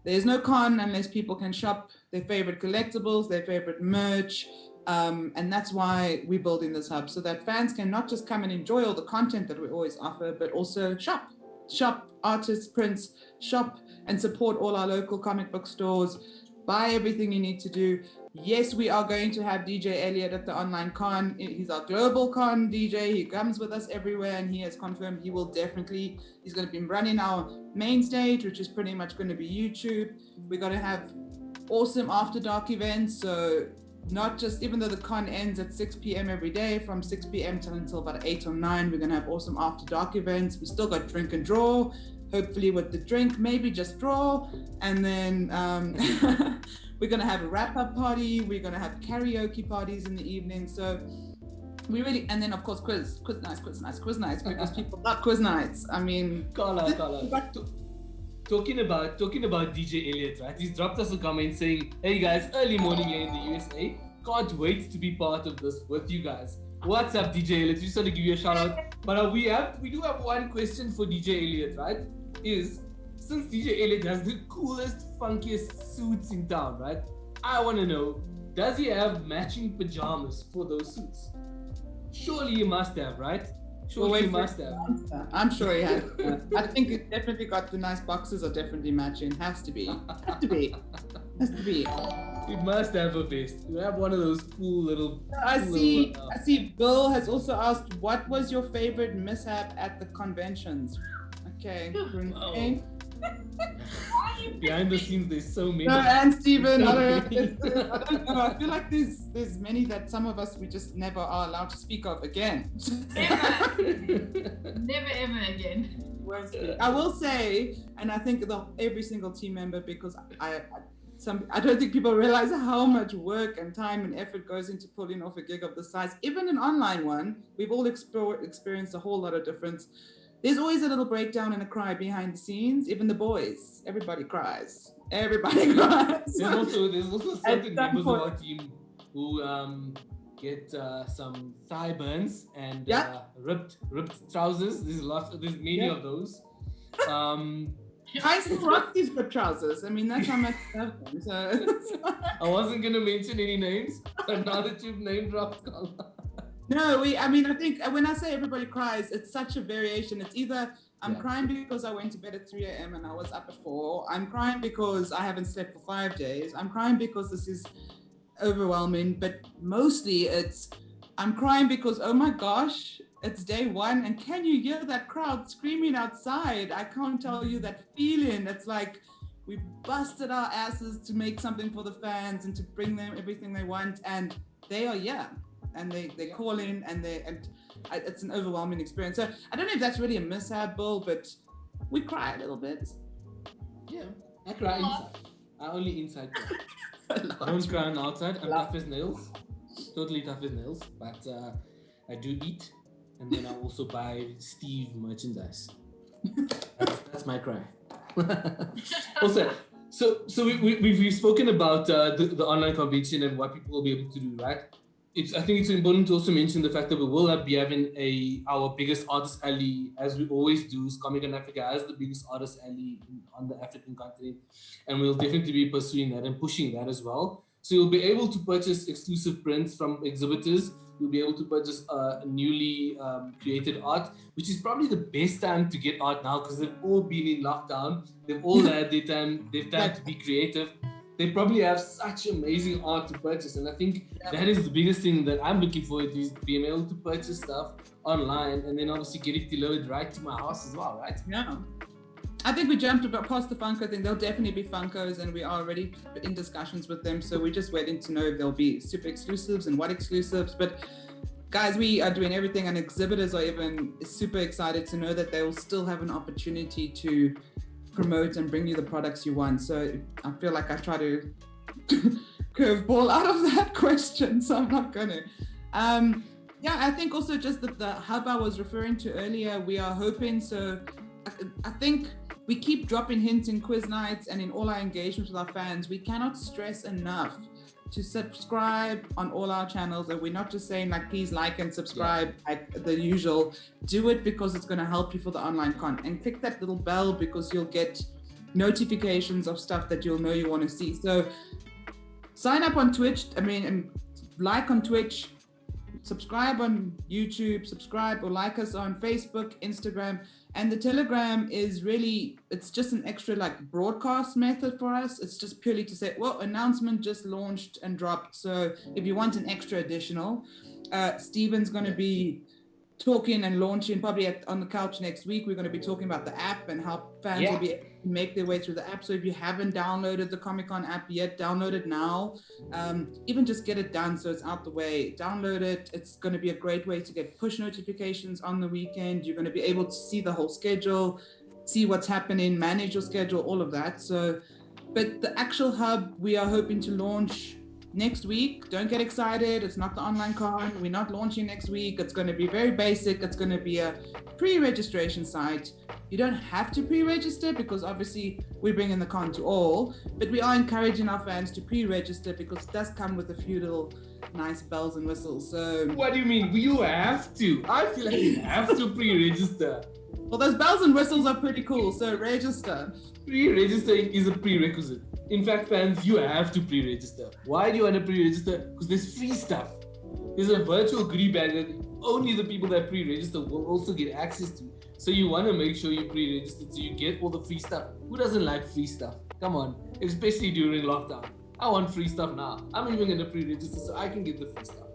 [SPEAKER 2] There's no con unless people can shop their favorite collectibles, their favorite merch, and that's why we're building this hub, so that fans can not just come and enjoy all the content that we always offer, but also shop artists, prints, shop and support all our local comic book stores, buy everything you need to do. Yes, we are going to have DJ Elliot at the online con. He's our global con DJ. He comes with us everywhere, and he has confirmed he's going to be running our main stage, which is pretty much going to be YouTube. We're going to have awesome after dark events. So not just, even though the con ends at 6 p.m. every day, from 6 p.m. until about 8 or 9, we're going to have awesome after dark events. We still got drink and draw, hopefully with the drink, maybe just draw. And then We're going to have a wrap-up party. We're going to have karaoke parties in the evening. So we really, and then of course quiz nights, because people love quiz nights. I mean,
[SPEAKER 1] Carla. Talking about DJ Elliot, right? He's dropped us a comment saying, "Hey guys, early morning here in the USA. Can't wait to be part of this with you guys." What's up, DJ Elliot? Just want to give you a shout out. But we do have one question for DJ Elliot, right? Is since DJ Elliot has the coolest, funkiest suits in town, right? I want to know, does he have matching pajamas for those suits? Surely he must have, right? Surely he must have.
[SPEAKER 2] I'm sure he has. I think it definitely got the nice boxes are definitely matching. Has to be.
[SPEAKER 1] It must have a vest. You have one of those cool little.
[SPEAKER 2] I see. Bill has also asked, what was your favorite mishap at the conventions? Okay.
[SPEAKER 1] Behind the scenes, there's so many.
[SPEAKER 2] No, and Stephen, I don't know. I feel like there's many that some of us we just never are allowed to speak of again.
[SPEAKER 3] Never ever again.
[SPEAKER 2] I will say, and I think every single team member, because I don't think people realize how much work and time and effort goes into pulling off a gig of this size. Even an online one, we've all experienced a whole lot of difference. There's always a little breakdown and a cry behind the scenes. Even the boys, everybody cries. There's
[SPEAKER 1] also certain members of our team who get some thigh burns and ripped trousers. There's many of those.
[SPEAKER 2] I still rock these ripped trousers. I mean, that's how much I have them. So.
[SPEAKER 1] I wasn't gonna mention any names, but now that you've name dropped, Carla.
[SPEAKER 2] No, I think when I say everybody cries, it's such a variation. It's either I'm crying because I went to bed at 3 a.m. and I was up at 4. I'm crying because I haven't slept for 5 days. I'm crying because this is overwhelming. But mostly I'm crying because, oh my gosh, it's day one. And can you hear that crowd screaming outside? I can't tell you that feeling. It's like we busted our asses to make something for the fans and to bring them everything they want. And they are and they call in and it's an overwhelming experience. So I don't know if that's really a mishap, Bill, but we cry a little bit.
[SPEAKER 1] Yeah, I cry inside. I only inside cry. I don't cry on outside. I'm tough as nails. Totally tough as nails. But I do eat, and then I also buy Steve merchandise. That's my cry. Also, so we've spoken about the online convention and what people will be able to do, right? I think it's important to also mention the fact that we will be having our biggest artist alley, as we always do. Comic-Con Africa has the biggest artist alley on the African continent, and we'll definitely be pursuing that and pushing that as well. So you'll be able to purchase exclusive prints from exhibitors. You'll be able to purchase newly created art, which is probably the best time to get art now because they've all been in lockdown. They've all had their time to be creative. They probably have such amazing art to purchase. And I think that is the biggest thing that I'm looking forward to, is being able to purchase stuff online and then obviously get it delivered right to my house as well, right?
[SPEAKER 2] Yeah. I think we jumped past the Funko thing. There'll definitely be Funkos and we are already in discussions with them. So we're just waiting to know if there'll be super exclusives and what exclusives. But guys, we are doing everything, and exhibitors are even super excited to know that they will still have an opportunity to promote and bring you the products you want. So I feel like I try to curveball out of that question, so I'm not gonna. I think also just the hub I was referring to earlier, we are hoping, so I think we keep dropping hints in quiz nights and in all our engagements with our fans. We cannot stress enough to subscribe on all our channels, and we're not just saying like please like and subscribe like the usual. Do it because it's going to help you for the online con, and click that little bell because you'll get notifications of stuff that you'll know you want to see. So sign up on Twitch, and like on Twitch, subscribe on YouTube, subscribe or like us on Facebook, Instagram. And the Telegram is really, it's just an extra like broadcast method for us. It's just purely to say, well, announcement just launched and dropped. So if you want an extra additional, Stephen's going to be talking and launching probably on the couch next week. We're going to be talking about the app and how fans will be able to make their way through the app. So if you haven't downloaded the Comic-Con app yet, download it now. Even just get it done so it's out the way. Download it. It's going to be a great way to get push notifications on the weekend. You're going to be able to see the whole schedule, see what's happening, manage your schedule, all of that. So But the actual hub we are hoping to launch next week. Don't get excited. It's not the online con. We're not launching next week. It's going to be very basic. It's going to be a pre-registration site. You don't have to pre-register because obviously we're bringing the con to all, but we are encouraging our fans to pre-register because it does come with a few little nice bells and whistles. So
[SPEAKER 1] what do you mean? You have to. I feel like you have to pre-register.
[SPEAKER 2] Well, those bells and whistles are pretty cool, so register.
[SPEAKER 1] Pre-registering is a prerequisite. In fact, fans, you have to pre-register. Why do you want to pre-register? Because there's free stuff. There's a virtual goodie bag that only the people that pre-register will also get access to. So you want to make sure you pre-register so you get all the free stuff. Who doesn't like free stuff? Come on, especially during lockdown. I want free stuff now. I'm even going to pre-register so I can get the free stuff.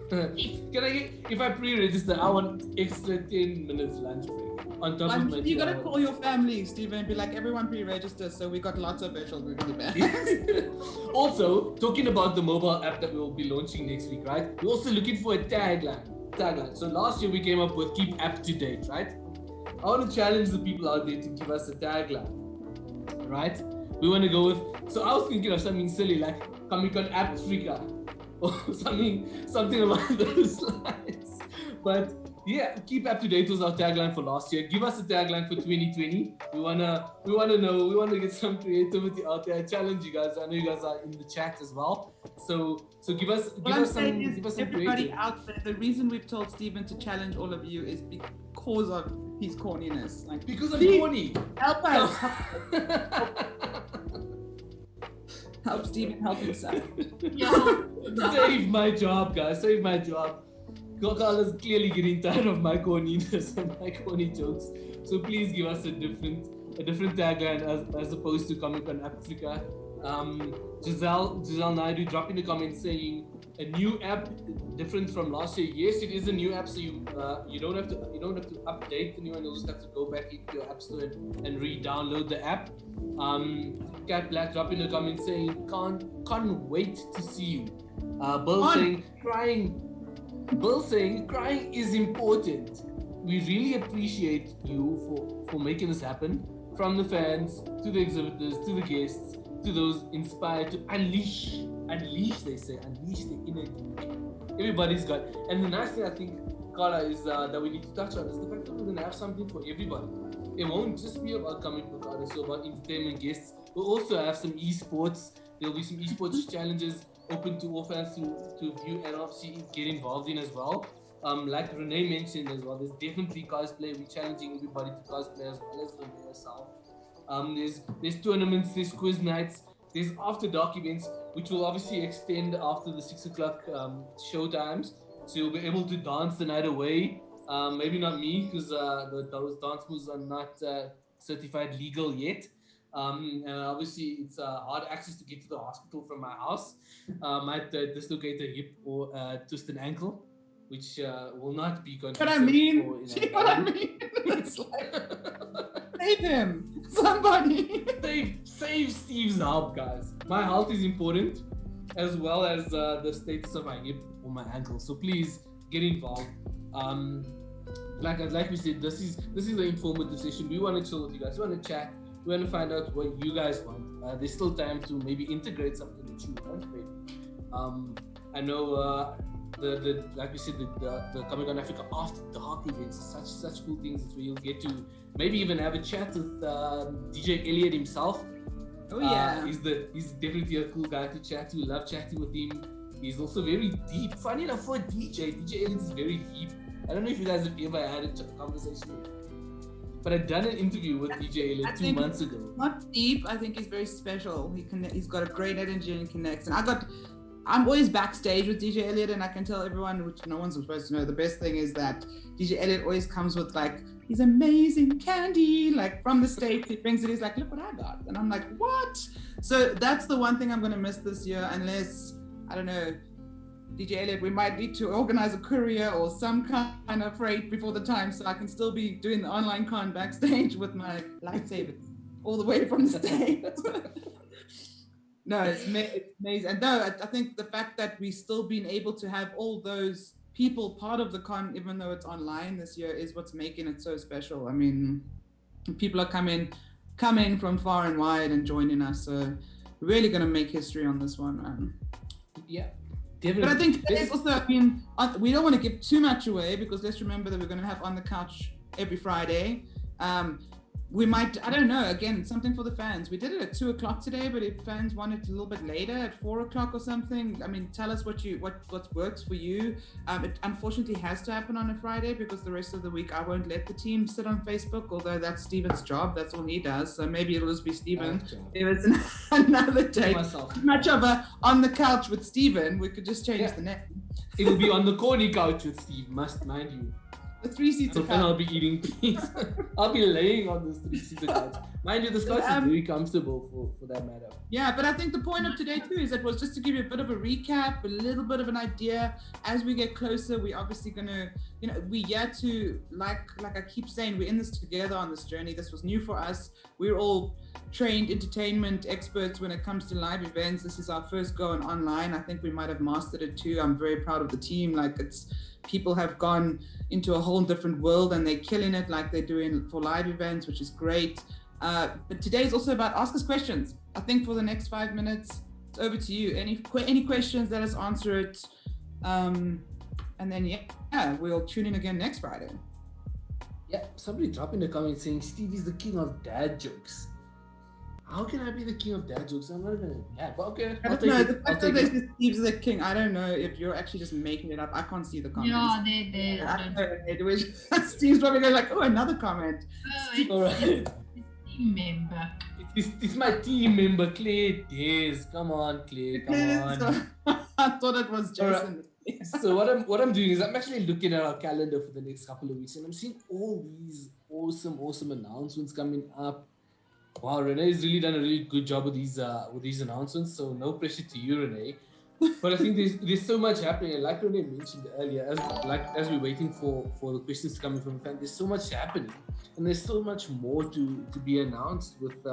[SPEAKER 1] Can I get, if I pre-register, I want extra 10 minutes lunch break on top of my 2
[SPEAKER 2] You gotta
[SPEAKER 1] hours.
[SPEAKER 2] call your family, Stephen, and be like, everyone pre-register, so we got lots of virtual goodie bags.
[SPEAKER 1] Also, talking about the mobile app that we will be launching next week, right? We're also looking for a tagline. So last year we came up with keep up to date, right? I want to challenge the people out there to give us a tagline, right? We want to go with, so I was thinking of something silly like Comic-Con Africa or something along those lines. But yeah, keep up to date was our tagline for last year. Give us a tagline for 2020. We wanna know. We wanna get some creativity out there. I challenge you guys. I know you guys are in the chat as well. So give us some
[SPEAKER 2] Everybody
[SPEAKER 1] creativity.
[SPEAKER 2] out there, the reason we've told Stephen to challenge all of you is because of his corniness. Like,
[SPEAKER 1] Because I'm
[SPEAKER 2] please,
[SPEAKER 1] corny.
[SPEAKER 2] help us. Help Stephen help himself.
[SPEAKER 3] Yeah.
[SPEAKER 1] Save my job, guys. Save my job. Carla's clearly getting tired of my corniness and my corny jokes. So please give us a different tagline as opposed to Comic-Con Africa. Giselle Naidu, drop in the comments saying a new app different from last year. Yes, it is a new app, so you don't have to update the new one. You'll just have to go back into your app store and re-download the app. Cat Black, drop in the comments saying can't wait to see you. Bill saying crying is important. We really appreciate you for making this happen. From the fans to the exhibitors to the guests to those inspired to unleash the inner geek. Everybody's got. And the nice thing I think, Carla, is that we need to touch on is the fact that we're gonna have something for everybody. It won't just be about comic book artists or about entertainment guests. We'll also have some esports. There'll be some esports challenges open to all fans to view and obviously get involved in as well. Like Renee mentioned as well, there's definitely cosplay. We're challenging everybody to cosplay as well as Renee herself. There's tournaments, there's quiz nights, there's after dark events, which will obviously extend after the 6 o'clock show times. So you'll be able to dance the night away. Maybe not me, because those dance moves are not certified legal yet. And obviously it's hard access to get to the hospital from my house. Might dislocate a hip or twist an ankle, which will not be conducive.
[SPEAKER 2] What I mean? It's like, save him, somebody.
[SPEAKER 1] Save Steve's help, guys. My health is important, as well as the status of my hip or my ankle. So please get involved. Like we said, this is an informative session. We want to chill with you guys. We want to chat. We want to find out what you guys want. There's still time to maybe integrate something that you want, maybe. I know like we said, the Comic-Con Africa after dark events are such cool things. It's where you'll get to maybe even have a chat with DJ Elliot himself.
[SPEAKER 2] Oh yeah,
[SPEAKER 1] he's definitely a cool guy to chat to. We love chatting with him. He's also very deep. Funny enough, for a DJ Elliot is very deep. I don't know if you guys have ever had a conversation with him. But I'd done an interview with DJ Elliot 2 months ago.
[SPEAKER 2] Not deep. I think he's very special. He's got a great energy and connects. And I'm always backstage with DJ Elliot, and I can tell everyone, which no one's supposed to know, the best thing is that DJ Elliot always comes with like his amazing candy, like from the States. He brings it. He's like, look what I got, and I'm like, what? So that's the one thing I'm gonna miss this year, unless I don't know. DJ Elliot, we might need to organize a courier or some kind of freight before the time so I can still be doing the online con backstage with my lightsaber all the way from the States. No, it's amazing. And no, I think the fact that we've still been able to have all those people part of the con, even though it's online this year, is what's making it so special. I mean, people are coming coming from far and wide and joining us. So really going to make history on this one, man.
[SPEAKER 1] Yeah.
[SPEAKER 2] But I think it's also, I mean, we don't want to give too much away because let's remember that we're going to have On the Couch every Friday. We might, I don't know, again, something for the fans. We did it at 2:00 today, but if fans want it a little bit later at 4:00 or something, I mean, tell us what works for you. It unfortunately has to happen on a Friday because the rest of the week I won't let the team sit on Facebook, although that's Steven's job. That's all he does. So maybe it'll just be Steven. If it's another day, much of a On the Couch with Steven, we could just change the name.
[SPEAKER 1] It'll be On the Corny Couch with Steve, mind you.
[SPEAKER 2] The 3-seater couch.
[SPEAKER 1] And I'll be eating pizza. I'll be laying on this 3-seater couch. Mind you, this couch is very comfortable for that matter.
[SPEAKER 2] Yeah, but I think the point of today too is that was just to give you a bit of a recap, a little bit of an idea. As we get closer, we're obviously gonna, we yet to, like I keep saying, we're in this together on this journey. This was new for us. We're all trained entertainment experts when it comes to live events. This is our first go on online. I think we might have mastered it too. I'm very proud of the team. People have gone into a whole different world and they're killing it like they're doing for live events, which is great. But today is also about ask us questions. I think for the next 5 minutes, it's over to you. Any questions, let us answer it. And then, we'll tune in again next Friday.
[SPEAKER 1] Yeah, somebody drop in the comments saying Steve is the king of dad jokes. How can I be the king of dad jokes? I'm not even dad, but okay.
[SPEAKER 2] I don't know. The fact that Steve's the king, I don't know if you're actually just making it up. I can't see the comments.
[SPEAKER 3] Yeah,
[SPEAKER 2] Steve's probably going like, oh, another comment.
[SPEAKER 1] All right.
[SPEAKER 3] Team member.
[SPEAKER 1] It's my team member, Clay Days. Come on, Clay. Come on.
[SPEAKER 2] I thought it was Jason.
[SPEAKER 1] Right. So what I'm doing is I'm actually looking at our calendar for the next couple of weeks, and I'm seeing all these awesome announcements coming up. Wow, Renee's really done a really good job with these announcements. So no pressure to you, Renee. But I think there's so much happening, and like Renee mentioned earlier, as we're waiting for the questions to come in from fans, there's so much happening, and there's so much more to be announced with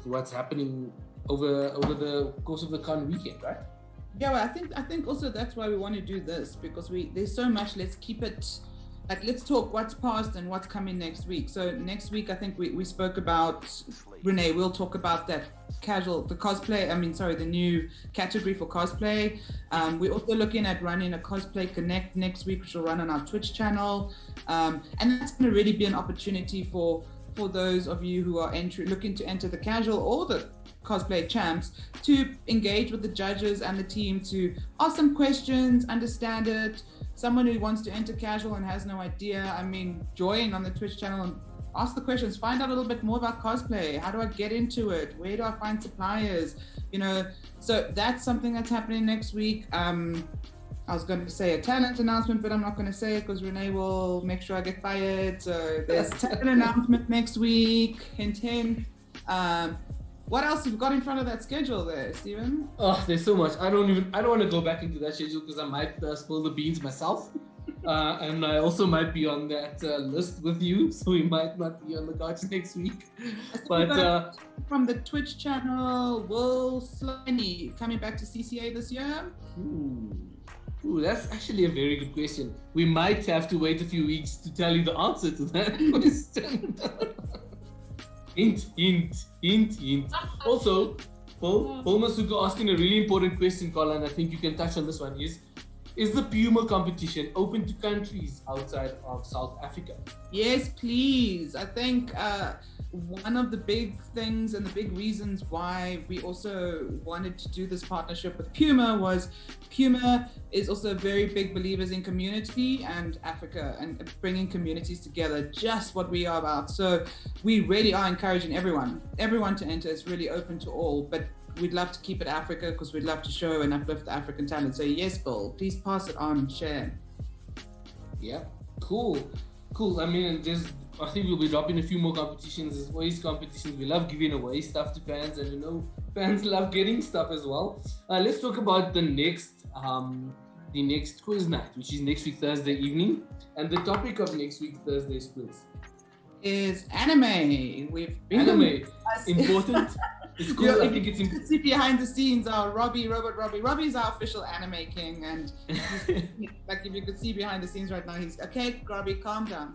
[SPEAKER 1] what's happening over the course of the Cannes weekend, right?
[SPEAKER 2] Yeah, well, I think also that's why we want to do this because there's so much. Let's keep it. Let's talk what's past and what's coming next week. So next week, I think we spoke about, Renee, we'll talk about that the new category for cosplay. We're also looking at running a Cosplay Connect next week, which will run on our Twitch channel. And that's going to really be an opportunity for those of you who are looking to enter the casual or the cosplay champs to engage with the judges and the team to ask some questions, understand it. Someone who wants to enter casual and has no idea, join on the Twitch channel and ask the questions, find out a little bit more about cosplay. How do I get into it? Where do I find suppliers? So that's something that's happening next week. I was going to say a talent announcement, but I'm not going to say it because Renee will make sure I get fired. So there's a talent announcement next week. Hint, hint. What else have you got in front of that schedule there, Steven?
[SPEAKER 1] Oh, there's so much. I don't want to go back into that schedule because I might spill the beans myself. And I also might be on that list with you, so we might not be on the couch next week. But
[SPEAKER 2] from the Twitch channel, will Slaney coming back to CCA this year?
[SPEAKER 1] Ooh, that's actually a very good question. We might have to wait a few weeks to tell you the answer to that question. Hint. Also, Paul Masuko asking a really important question, Colin. I think you can touch on this one. Is the Puma competition open to countries outside of South Africa?
[SPEAKER 2] Yes, please. I think one of the big things and the big reasons why we also wanted to do this partnership with Puma was Puma is also very big believers in community and Africa and bringing communities together, just what we are about. So we really are encouraging everyone to enter. It's really open to all, but we'd love to keep it Africa because we'd love to show and uplift the African talent. So yes, Bill, please pass it on, share.
[SPEAKER 1] Yeah, cool. I think we'll be dropping a few more competitions. There's always competitions. We love giving away stuff to fans, and fans love getting stuff as well. Let's talk about the next quiz night, which is next week Thursday evening, and the topic of next week Thursday's quiz
[SPEAKER 2] is anime.
[SPEAKER 1] Anime important. It's cool. I think it's
[SPEAKER 2] important. You see behind the scenes are Robbie. Robbie's our official anime king, and if you could see behind the scenes right now, he's okay. Robbie, calm down.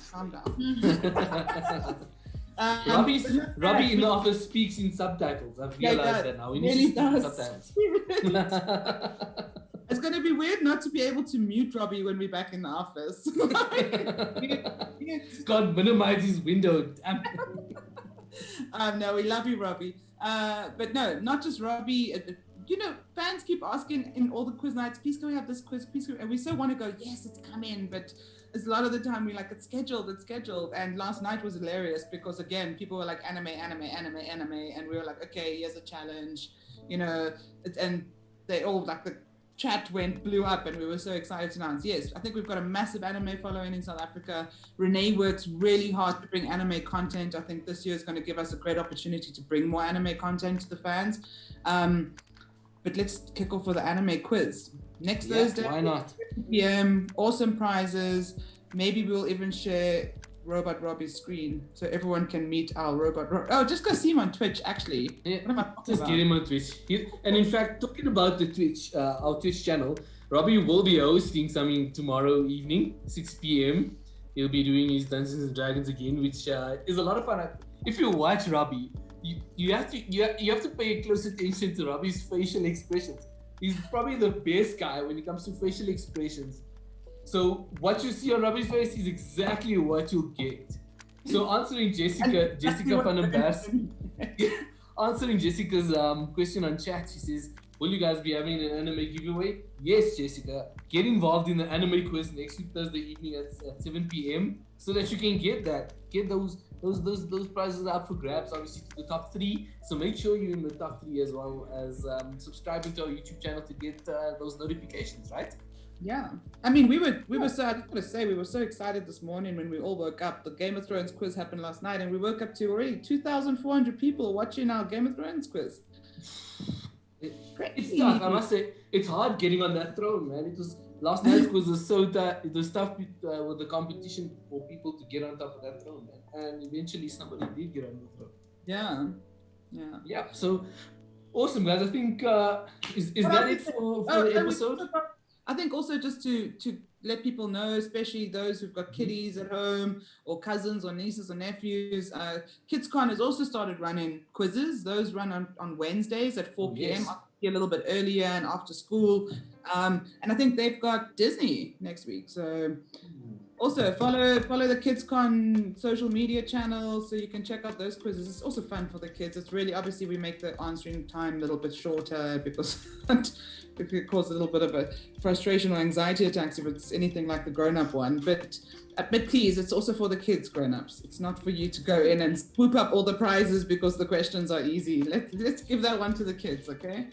[SPEAKER 1] Robbie in the office speaks in subtitles. I've realized that now. We need to speak in subtitles.
[SPEAKER 2] It's going to be weird not to be able to mute Robbie when we're back in the office.
[SPEAKER 1] God, minimize his window.
[SPEAKER 2] No, we love you, Robbie. But no, not just Robbie. Fans keep asking in all the quiz nights, please can we have this quiz? Please can we? And we so want to go, yes, it's coming. But a lot of the time we're like, it's scheduled. And last night was hilarious because, again, people were like, anime. And we were like, okay, here's a challenge. And they all, like, the chat blew up, and we were so excited to announce, yes, I think we've got a massive anime following in South Africa. Renee works really hard to bring anime content. I think this year is going to give us a great opportunity to bring more anime content to the fans. But let's kick off with the anime quiz. Next Thursday,
[SPEAKER 1] why not?
[SPEAKER 2] 7 p.m, awesome prizes. Maybe we'll even share Robot Robbie's screen so everyone can meet our Robot Robbie. Oh, just go see him on Twitch, actually.
[SPEAKER 1] Yeah, just get him on Twitch. And in fact, talking about the Twitch, our Twitch channel, Robbie will be hosting something tomorrow evening, 6 p.m. He'll be doing his Dungeons and Dragons again, which is a lot of fun. If you watch Robbie, you have to pay close attention to Robbie's facial expressions. He's probably the best guy when it comes to facial expressions. So what you see on Robbie's face is exactly what you'll get. So answering Jessica van den Bers, answering Jessica's question on chat, she says, will you guys be having an anime giveaway? Yes, Jessica. Get involved in the anime quiz next week Thursday evening at 7 p.m. so that you can get those prizes up for grabs, obviously, to the top 3. So make sure you're in the top 3 as well as subscribing to our YouTube channel to get those notifications, right?
[SPEAKER 2] Yeah, I mean, we were so, I just want to say, we were so excited this morning when we all woke up. The Game of Thrones quiz happened last night, and we woke up to already 2,400 people watching our Game of Thrones quiz.
[SPEAKER 1] It's tough, I must say. It's hard getting on that throne, man. It was last night's quiz was so tough. It was tough with the competition for people to get on top of that throne, man. And eventually somebody did get on the throne. Yeah. So awesome, guys. I think is that it for the episode?
[SPEAKER 2] I think also just to let people know, especially those who've got kiddies at home or cousins or nieces or nephews, KidsCon has also started running quizzes. Those run on Wednesdays at 4 p.m.
[SPEAKER 1] Yes.
[SPEAKER 2] A little bit earlier and after school. And I think they've got Disney next week. So also follow the KidsCon social media channels so you can check out those quizzes. It's also fun for the kids. It's really, obviously we make the answering time a little bit shorter because it could cause a little bit of a frustration or anxiety attacks if it's anything like the grown-up one. But please, it's also for the kids, grown-ups. It's not for you to go in and swoop up all the prizes because the questions are easy. Let's give that one to the kids, okay?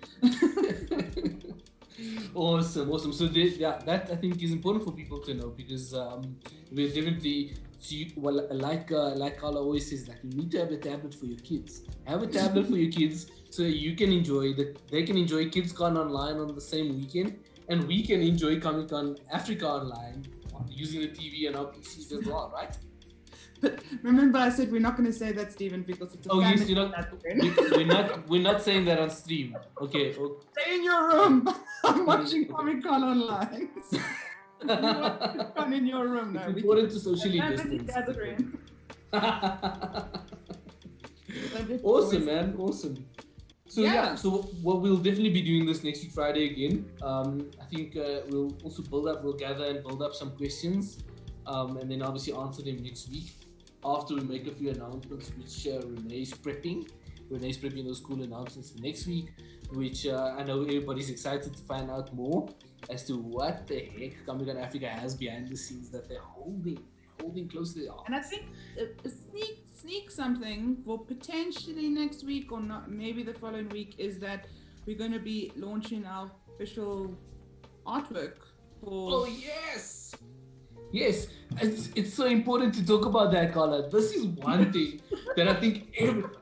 [SPEAKER 1] Awesome. So that I think is important for people to know because we're definitely, like Carla always says, like, you need to have a tablet for your kids. Have a tablet for your kids so you can enjoy they can enjoy KidsCon online on the same weekend, and we can enjoy Comic-Con Africa online using the TV and our PCs as well, right?
[SPEAKER 2] But remember, I said we're not going to say that, Stephen, because it's a family.
[SPEAKER 1] Yes, we're not saying that on stream. Okay.
[SPEAKER 2] Stay in your room. I'm watching Comic-Con online. You watch Con in your room now.
[SPEAKER 1] It's important to socially distance. Awesome, man. Awesome. So what we'll definitely be doing this next week Friday again. I think we'll also gather and build up some questions, and then obviously answer them next week after we make a few announcements, which Renee's prepping those cool announcements for next week, which I know everybody's excited to find out more as to what the heck Comic-Con Africa has behind the scenes that they're holding close to their arms.
[SPEAKER 2] And I think a sneak something for potentially next week or not, maybe the following week, is that we're going to be launching our official artwork for...
[SPEAKER 1] Oh, yes! Yes, it's so important to talk about that, Carla. This is one thing that I think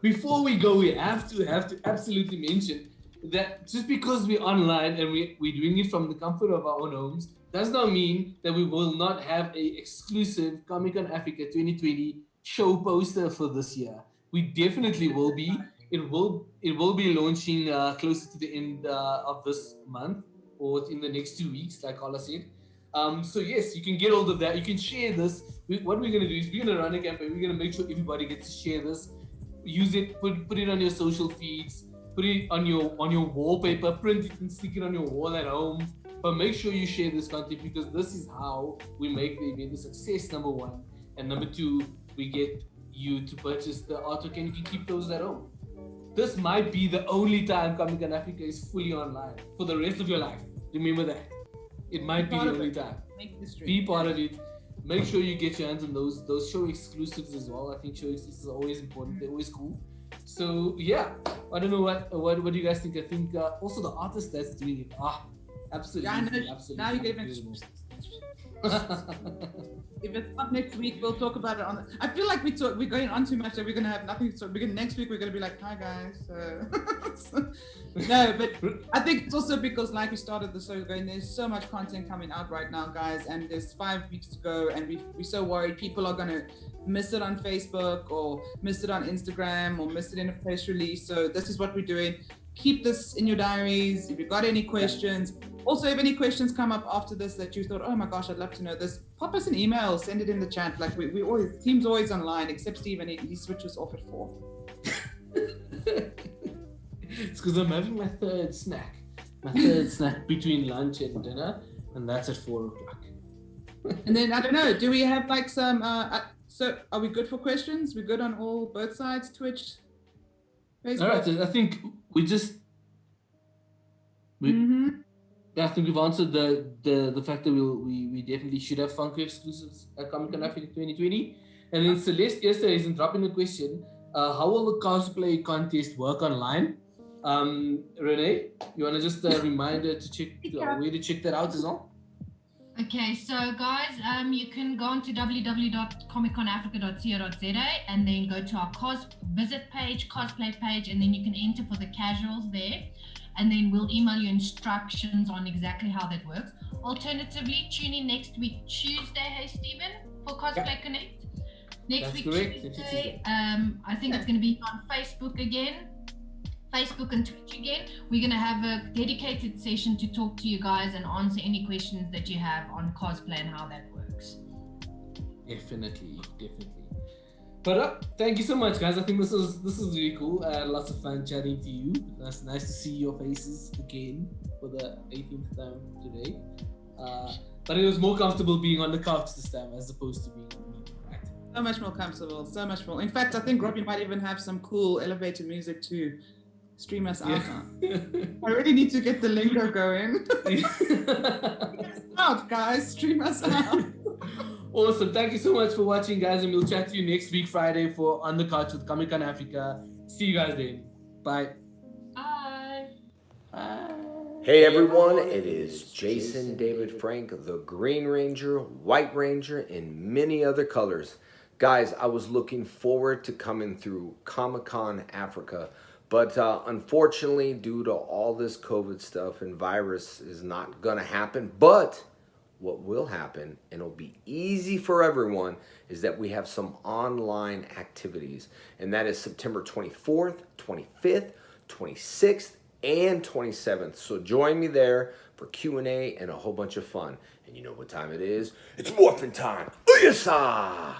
[SPEAKER 1] before we go, we have to absolutely mention that just because we're online and we're doing it from the comfort of our own homes does not mean that we will not have a exclusive Comic-Con Africa 2020 show poster for this year. We definitely will be. It will be launching closer to the end of this month or in the next 2 weeks, like Carla said. So yes, you can get hold of that. You can share this. What we're gonna do is we're gonna run a campaign. We're gonna make sure everybody gets to share this. Use it. Put it on your social feeds. Put it on your wallpaper. Print it and stick it on your wall at home. But make sure you share this content because this is how we make the event a success. Number one, and number two, we get you to purchase the artwork and you can keep those at home. This might be the only time Comic-Con Africa is fully online for the rest of your life. Remember that. It might be the only time. Be part of it. Make sure you get your hands on those show exclusives as well. I think show exclusives are always important. They're always cool. So yeah, I don't know what do you guys think? I think also the artist that's doing it. Absolutely.
[SPEAKER 2] Yeah,
[SPEAKER 1] absolutely.
[SPEAKER 2] Now you get even. If it's up next week, we'll talk about it on. I feel like we're going on too much, so we're gonna have nothing. So next week we're gonna be like, "Hi guys." No, but I think it's also because like we started the show going. There's so much content coming out right now, guys, and there's 5 weeks to go, and we're so worried people are gonna miss it on Facebook or miss it on Instagram or miss it in a press release. So this is what we're doing. Keep this in your diaries. If you've got any questions, also if any questions come up after this that you thought, oh my gosh, I'd love to know this, pop us an email, send it in the chat. Like we always, team's always online, except Steven, he switches off at 4.
[SPEAKER 1] It's because I'm having my third snack between lunch and dinner, and that's at 4 o'clock.
[SPEAKER 2] And then I don't know, do we have like some? So are we good for questions? We're good on both sides, Twitch, Facebook.
[SPEAKER 1] All right, I think I think we've answered the fact that we definitely should have Funko exclusives at Comic-Con Africa 2020. And then Celeste yesterday is dropping a question. How will the cosplay contest work online? Renee, you want to just remind her to check where to check that out as well?
[SPEAKER 3] Okay, so guys, you can go on to www.comicconafrica.co.za and then go to our visit page, cosplay page, and then you can enter for the casuals there. And then we'll email you instructions on exactly how that works. Alternatively, tune in next week Tuesday, hey Stephen, for Cosplay Connect. Next week Tuesday, I think it's going to be on Facebook again. Facebook and Twitch again. We're going to have a dedicated session to talk to you guys and answer any questions that you have on cosplay and how that works.
[SPEAKER 1] Definitely. But thank you so much, guys. I think this is really cool. I had lots of fun chatting to you. That's nice to see your faces again for the 18th time today. But it was more comfortable being on the couch this time as opposed to being on the meeting, right?
[SPEAKER 2] So much more comfortable. So much more. In fact, I think Robbie might even have some cool elevator music to stream us out. I really need to get the lingo going. Out, guys. Stream us out.
[SPEAKER 1] Awesome. Thank you so much for watching, guys, and we'll chat to you next week, Friday, for On the Couch with Comic-Con Africa. See you guys then. Bye.
[SPEAKER 3] Bye.
[SPEAKER 4] Hey everyone, it is Jason David Frank, the Green Ranger, White Ranger, and many other colors. Guys, I was looking forward to coming through Comic-Con Africa, but unfortunately, due to all this COVID stuff and virus is not going to happen. But what will happen, and it'll be easy for everyone, is that we have some online activities. And that is September 24th, 25th, 26th, and 27th. So join me there for Q&A and a whole bunch of fun. And you know what time it is? It's morphin' time. Ooh-yah-sah!